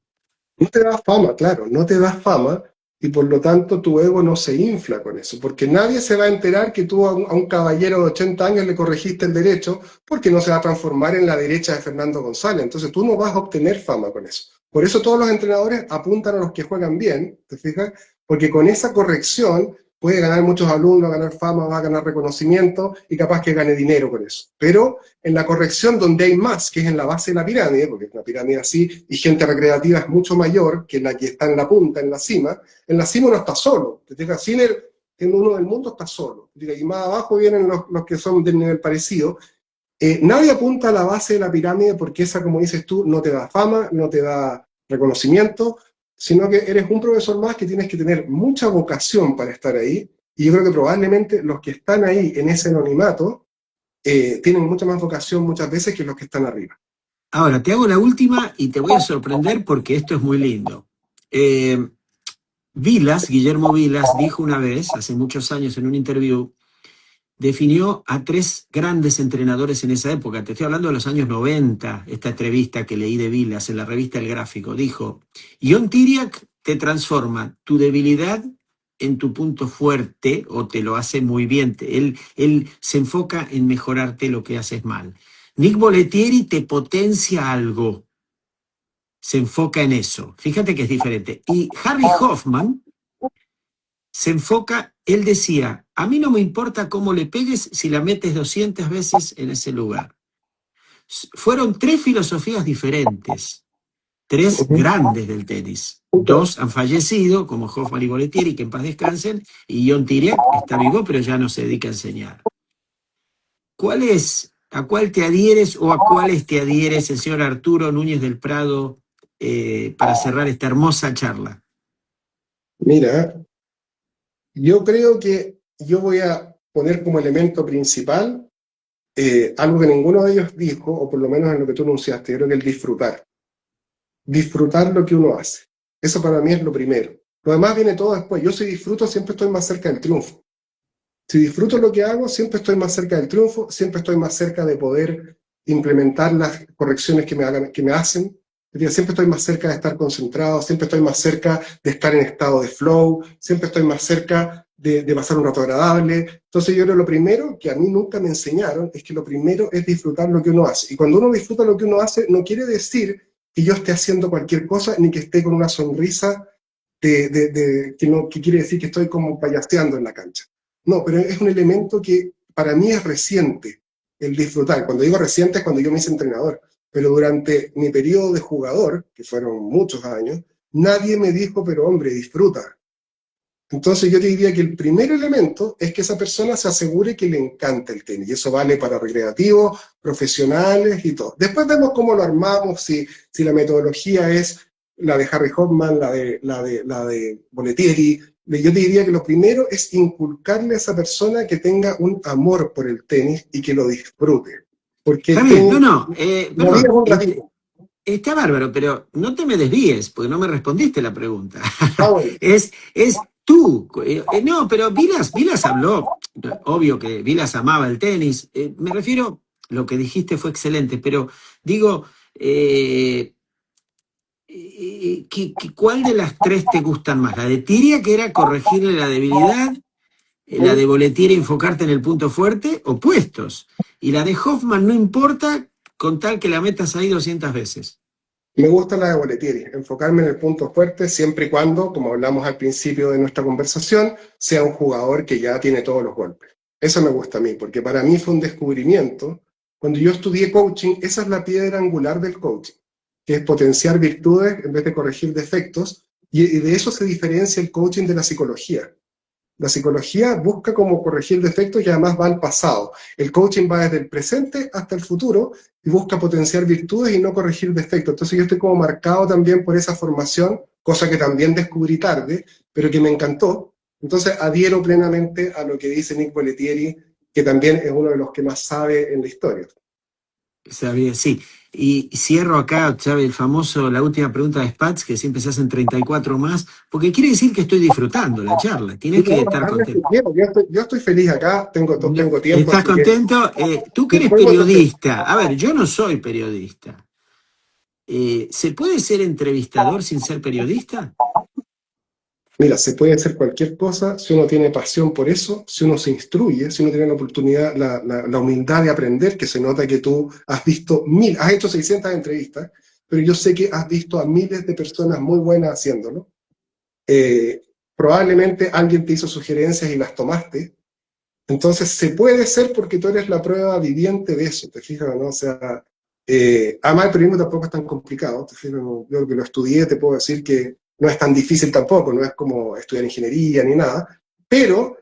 B: No te das fama, claro, no te das fama y por lo tanto tu ego no se infla con eso, porque nadie se va a enterar que tú a un caballero de 80 años le corregiste el derecho porque no se va a transformar en la derecha de Fernando González, entonces tú no vas a obtener fama con eso. Por eso todos los entrenadores apuntan a los que juegan bien, ¿te fijas? Porque con esa corrección puede ganar muchos alumnos, ganar fama, va a ganar reconocimiento y capaz que gane dinero con eso. Pero en la corrección donde hay más, que es en la base de la pirámide, porque es una pirámide así, y gente recreativa es mucho mayor que la que está en la punta, en la cima uno está solo. Te fijas, Sinner, siendo uno del mundo, está solo. Y más abajo vienen los que son del nivel parecido. Nadie apunta a la base de la pirámide porque esa, como dices tú, no te da fama, no te da reconocimiento, sino que eres un profesor más que tienes que tener mucha vocación para estar ahí. Y yo creo que probablemente los que están ahí en ese anonimato tienen mucha más vocación muchas veces que los que están arriba.
A: Ahora, te hago la última y te voy a sorprender porque esto es muy lindo. Guillermo Vilas, dijo una vez, hace muchos años en un interview, definió a 3 grandes entrenadores en esa época. Te estoy hablando de los años 90, esta entrevista que leí de Vilas en la revista El Gráfico. Dijo, Ion Tiriac te transforma tu debilidad en tu punto fuerte o te lo hace muy bien. Él se enfoca en mejorarte lo que haces mal. Nick Bollettieri te potencia algo. Se enfoca en eso. Fíjate que es diferente. Y Harry Hoffman se enfoca, él decía, a mí no me importa cómo le pegues si la metes 200 veces en ese lugar. Fueron 3 filosofías diferentes, 3 grandes del tenis. 2 han fallecido, como Hoffman y Bollettieri, que en paz descansen, y Ion Tiriac está vivo, pero ya no se dedica a enseñar. ¿A cuál te adhieres o a cuáles te adhieres el señor Arturo Núñez del Prado para cerrar esta hermosa charla?
B: Mira, yo creo que yo voy a poner como elemento principal algo que ninguno de ellos dijo, o por lo menos en lo que tú anunciaste, yo creo que el disfrutar. Disfrutar lo que uno hace. Eso para mí es lo primero. Lo demás viene todo después. Yo si disfruto siempre estoy más cerca del triunfo. Si disfruto lo que hago, siempre estoy más cerca del triunfo, siempre estoy más cerca de poder implementar las correcciones que me hacen. Siempre estoy más cerca de estar concentrado, siempre estoy más cerca de estar en estado de flow, siempre estoy más cerca de pasar un rato agradable. Entonces yo creo que lo primero que a mí nunca me enseñaron es que lo primero es disfrutar lo que uno hace. Y cuando uno disfruta lo que uno hace, no quiere decir que yo esté haciendo cualquier cosa ni que esté con una sonrisa que quiere decir que estoy como payaseando en la cancha. No, pero es un elemento que para mí es reciente, el disfrutar. Cuando digo reciente es cuando yo me hice entrenador, pero durante mi periodo de jugador, que fueron muchos años, nadie me dijo, pero hombre, disfruta. Entonces yo te diría que el primer elemento es que esa persona se asegure que le encanta el tenis, y eso vale para recreativos, profesionales y todo. Después vemos cómo lo armamos, si la metodología es la de Harry Hoffman, la de Bollettieri. Yo te diría que lo primero es inculcarle a esa persona que tenga un amor por el tenis y que lo disfrute. Porque
A: Está
B: el
A: bien,
B: tenis, la vida
A: perdón,
B: es un ratito.
A: está bárbaro, pero no te me desvíes, porque no me respondiste la pregunta.
B: Ah, bueno.
A: Es tú. No, pero Vilas habló, obvio que Vilas amaba el tenis. Me refiero, lo que dijiste fue excelente, pero digo, ¿cuál de las tres te gustan más? ¿La de Tiria, que era corregirle la debilidad? ¿La de Bollettieri, enfocarte en el punto fuerte? Opuestos. Y la de Hoffman, no importa con tal que la metas ahí 200 veces.
B: Me gusta la de Bollettieri, enfocarme en el punto fuerte siempre y cuando, como hablamos al principio de nuestra conversación, sea un jugador que ya tiene todos los golpes. Eso me gusta a mí, porque para mí fue un descubrimiento. Cuando yo estudié coaching, esa es la piedra angular del coaching, que es potenciar virtudes en vez de corregir defectos, y de eso se diferencia el coaching de la psicología. La psicología busca cómo corregir defectos y además va al pasado. El coaching va desde el presente hasta el futuro y busca potenciar virtudes y no corregir defectos. Entonces yo estoy como marcado también por esa formación, cosa que también descubrí tarde, pero que me encantó. Entonces adhiero plenamente a lo que dice Nick Bollettieri, que también es uno de los que más sabe en la historia.
A: Sabía, sí. Y cierro acá, ¿sabe? El famoso, la última pregunta de Spatz, que siempre se hacen 34 más, porque quiere decir que estoy disfrutando la charla. Tienes que estar contento.
B: Yo estoy feliz acá, tengo tiempo,
A: ¿Estás
B: así que
A: contento? Tú que eres
B: después cuando
A: periodista. A ver, yo no soy periodista. ¿Se puede ser entrevistador sin ser periodista?
B: Mira, se puede hacer cualquier cosa si uno tiene pasión por eso, si uno se instruye, si uno tiene la oportunidad, la humildad de aprender, que se nota que tú has visto has hecho 600 entrevistas, pero yo sé que has visto a miles de personas muy buenas haciéndolo. Probablemente alguien te hizo sugerencias y las tomaste. Entonces se puede ser porque tú eres la prueba viviente de eso, ¿te fijas, no? O sea, además el periodismo tampoco es tan complicado, ¿te fijas? No, yo que lo estudié te puedo decir que no es tan difícil tampoco, no es como estudiar ingeniería ni nada, pero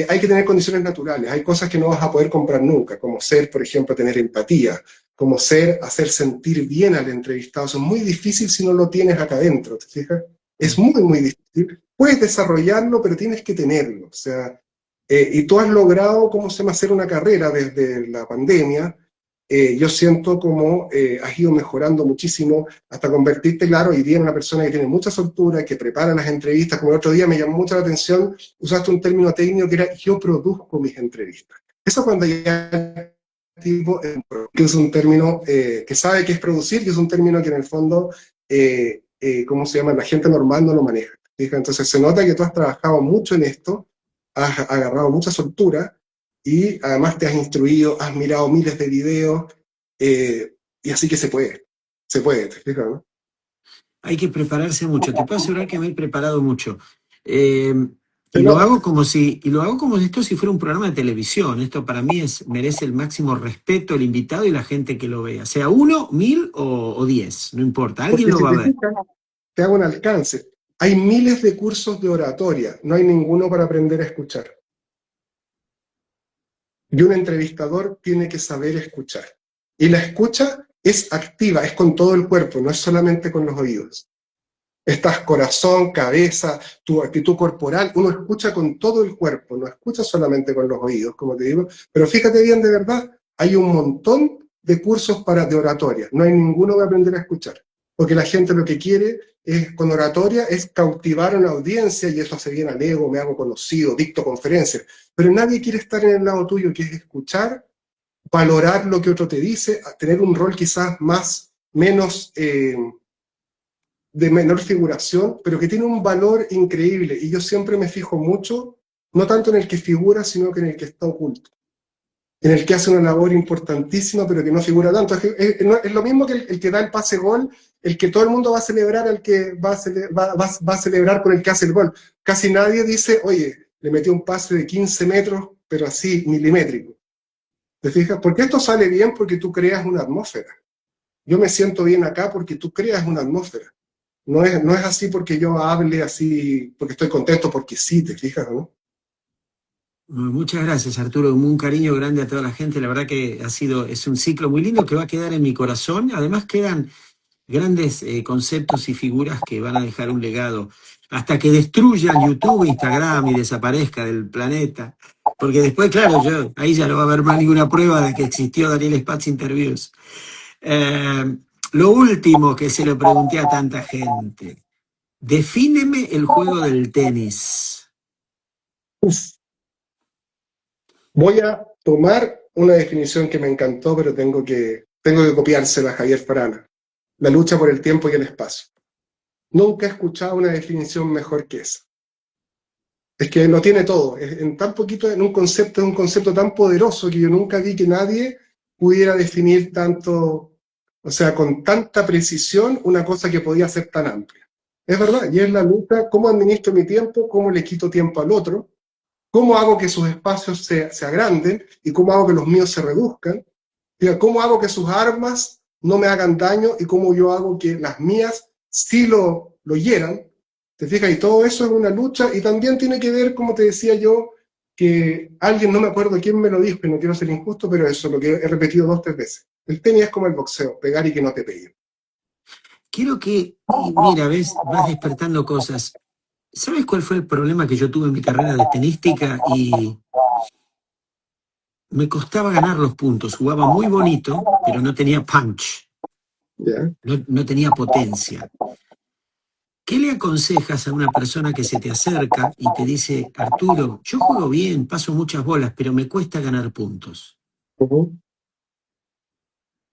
B: hay que tener condiciones naturales, hay cosas que no vas a poder comprar nunca, como ser, por ejemplo, tener empatía, como ser, hacer sentir bien al entrevistado. Eso es muy difícil si no lo tienes acá adentro, ¿te fijas? Es muy, muy difícil. Puedes desarrollarlo, pero tienes que tenerlo, o sea, y tú has logrado, ¿cómo se llama?, hacer una carrera desde la pandemia. Yo siento como has ido mejorando muchísimo hasta convertirte, claro, y bien en una persona que tiene mucha soltura, que prepara las entrevistas. Como el otro día me llamó mucho la atención, usaste un término técnico que era yo produzco mis entrevistas. Eso cuando ya tipo, que es un término que sabe que es producir, que es un término que en el fondo, ¿cómo se llama?, la gente normal no lo maneja. ¿Fija? Entonces se nota que tú has trabajado mucho en esto, has agarrado mucha soltura y además te has instruido, has mirado miles de videos, y así que se puede, ¿te fijas, no?
A: Hay que prepararse mucho. Te puedo asegurar que me he preparado mucho. Eh,
B: Se
A: y lo
B: nota.
A: hago como si esto si fuera un programa de televisión. Esto para mí merece el máximo respeto el invitado y la gente que lo vea. Sea 1, 1000 o 10, no importa. Alguien
B: Porque
A: lo
B: si
A: va a
B: te
A: ver.
B: fijas, te hago un alcance. Hay miles de cursos de oratoria, no hay ninguno para aprender a escuchar. Y un entrevistador tiene que saber escuchar. Y la escucha es activa, es con todo el cuerpo, no es solamente con los oídos. Estás corazón, cabeza, tu actitud corporal, uno escucha con todo el cuerpo, no escucha solamente con los oídos, como te digo, pero fíjate bien, de verdad, hay un montón de cursos de oratoria, no hay ninguno que aprender a escuchar, porque la gente lo que quiere es, con oratoria, es cautivar a una audiencia, y eso hace bien al ego, me hago conocido, dicto conferencias, pero nadie quiere estar en el lado tuyo, que es escuchar, valorar lo que otro te dice, tener un rol quizás menos de menor figuración, pero que tiene un valor increíble. Y yo siempre me fijo mucho, no tanto en el que figura, sino que en el que está oculto. En el que hace una labor importantísima, pero que no figura tanto. Es lo mismo que el que da el pase gol el que todo el mundo va a celebrar, el que va a celebrar con el que hace el gol. Casi nadie dice, oye, le metió un pase de 15 metros, pero así, milimétrico. ¿Te fijas? Porque esto sale bien porque tú creas una atmósfera. Yo me siento bien acá porque tú creas una atmósfera. No es así porque yo hable así, porque estoy contento, porque sí, ¿te fijas, no?
A: Muchas gracias, Arturo. Un cariño grande a toda la gente. La verdad que es un ciclo muy lindo que va a quedar en mi corazón. Además quedan grandes conceptos y figuras que van a dejar un legado hasta que destruyan YouTube, Instagram y desaparezca del planeta. Porque después, claro, ahí ya no va a haber más ninguna prueba de que existió Daniel Spatz Interviews. Eh, lo último que se lo pregunté a tanta gente. Defíneme el juego del tenis.
B: Uf. Voy a tomar una definición que me encantó, pero tengo que copiársela a Javier Farana. La lucha por el tiempo y el espacio. Nunca he escuchado una definición mejor que esa. Es que lo tiene todo. En tan poquito, en es un concepto tan poderoso que yo nunca vi que nadie pudiera definir tanto, o sea, con tanta precisión una cosa que podía ser tan amplia. Es verdad, y es la lucha, cómo administro mi tiempo, cómo le quito tiempo al otro, cómo hago que sus espacios se agranden y cómo hago que los míos se reduzcan, cómo hago que sus armas no me hagan daño y cómo yo hago que las mías sí lo hieran. ¿Te fijas? Y todo eso es una lucha y también tiene que ver, como te decía yo, que alguien, no me acuerdo quién me lo dijo, y no quiero ser injusto, pero eso es lo que he repetido 2 o 3 veces. El tenis es como el boxeo, pegar y que no te peguen.
A: Quiero que, mira, vas despertando cosas. ¿Sabes cuál fue el problema que yo tuve en mi carrera de tenística? Y me costaba ganar los puntos. Jugaba muy bonito, pero no tenía punch,
B: ¿Ya?
A: no tenía potencia. ¿Qué le aconsejas a una persona que se te acerca y te dice, Arturo, yo juego bien, paso muchas bolas, pero me cuesta ganar puntos?
B: Uh-huh.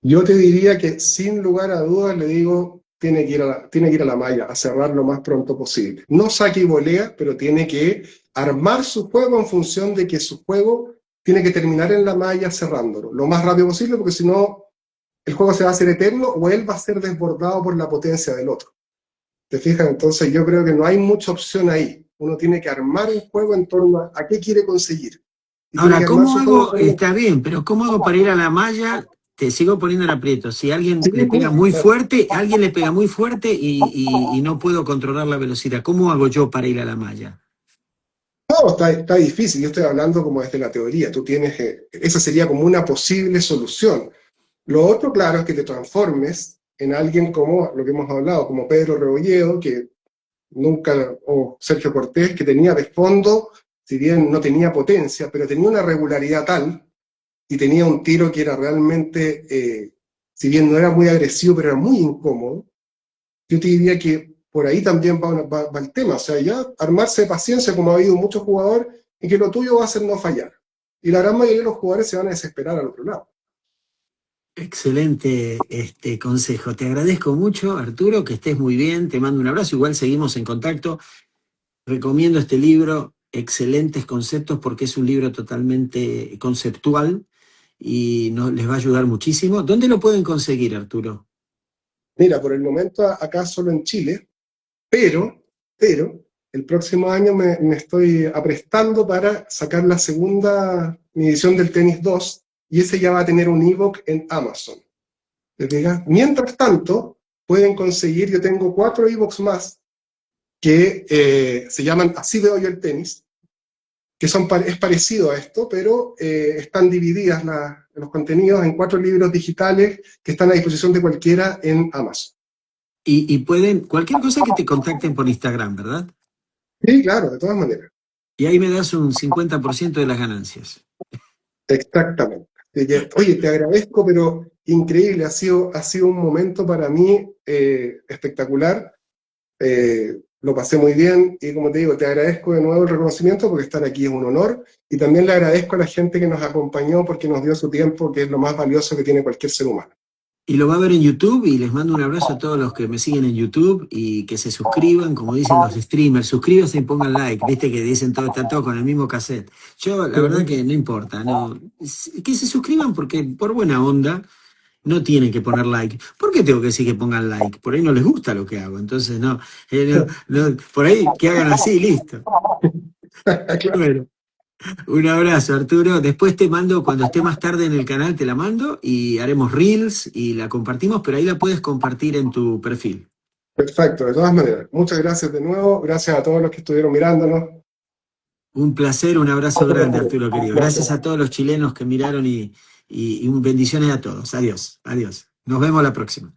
B: Yo te diría que sin lugar a dudas le digo, tiene que ir a la malla, a cerrar lo más pronto posible. No saque y volea, pero tiene que armar su juego en función de que su juego tiene que terminar en la malla cerrándolo lo más rápido posible, porque si no, el juego se va a hacer eterno o él va a ser desbordado por la potencia del otro. ¿Te fijas? Entonces yo creo que no hay mucha opción ahí. Uno tiene que armar un juego en torno a qué quiere conseguir. Y tiene
A: Ahora,
B: que armar
A: ¿cómo
B: su juego en
A: hago?
B: torno
A: Está bien, pero ¿cómo hago para ir a la malla? Te sigo poniendo en aprieto. Si alguien
B: sí,
A: le pega muy
B: claro.
A: fuerte, alguien le pega muy fuerte y no puedo controlar la velocidad. ¿Cómo hago yo para ir a la malla?
B: No, está difícil. Yo estoy hablando como desde la teoría. Tú tienes, esa sería como una posible solución. Lo otro, claro, es que te transformes en alguien como lo que hemos hablado, como Pedro Rebolledo, que nunca, o Sergio Cortés, que tenía de fondo, si bien no tenía potencia, pero tenía una regularidad tal y tenía un tiro que era realmente, si bien no era muy agresivo, pero era muy incómodo. Yo te diría que por ahí también va el tema, o sea, ya armarse de paciencia, como ha habido muchos jugadores, y que lo tuyo va a ser no fallar. Y la gran mayoría de los jugadores se van a desesperar al otro lado.
A: Excelente consejo. Te agradezco mucho, Arturo, que estés muy bien. Te mando un abrazo. Igual seguimos en contacto. Recomiendo este libro, excelentes conceptos, porque es un libro totalmente conceptual y les va a ayudar muchísimo. ¿Dónde lo pueden conseguir, Arturo?
B: Mira, por el momento acá solo en Chile, pero el próximo año me estoy aprestando para sacar la segunda mi edición del Tenis 2 y ese ya va a tener un ebook en Amazon. ¿Te fijas? Mientras tanto, pueden conseguir, yo tengo 4 ebooks más que se llaman Así veo yo el tenis, que es parecido a esto, pero están divididas los contenidos en 4 libros digitales que están a disposición de cualquiera en Amazon.
A: Y pueden, cualquier cosa que te contacten por Instagram, ¿verdad?
B: Sí, claro, de todas maneras.
A: Y ahí me das un 50% de las ganancias.
B: Exactamente. Oye, te agradezco, pero increíble, ha sido un momento para mí espectacular. Lo pasé muy bien y como te digo, te agradezco de nuevo el reconocimiento porque estar aquí es un honor y también le agradezco a la gente que nos acompañó porque nos dio su tiempo, que es lo más valioso que tiene cualquier ser humano.
A: Y lo va a ver en YouTube y les mando un abrazo a todos los que me siguen en YouTube y que se suscriban, como dicen los streamers, suscríbanse y pongan like, viste que dicen todo, está todo con el mismo cassette. Yo, la verdad que no importa, no, que se suscriban porque por buena onda, no tienen que poner like. ¿Por qué tengo que decir que pongan like? Por ahí no les gusta lo que hago, entonces por ahí que hagan así, listo.
B: Claro.
A: Bueno, un abrazo, Arturo. Después te mando, cuando esté más tarde en el canal, te la mando y haremos reels y la compartimos, pero ahí la puedes compartir en tu perfil.
B: Perfecto, de todas maneras. Muchas gracias de nuevo, gracias a todos los que estuvieron mirándonos.
A: Un placer, un abrazo grande, Arturo querido. Gracias a todos los chilenos que miraron y bendiciones a todos. Adiós, adiós. Nos vemos la próxima.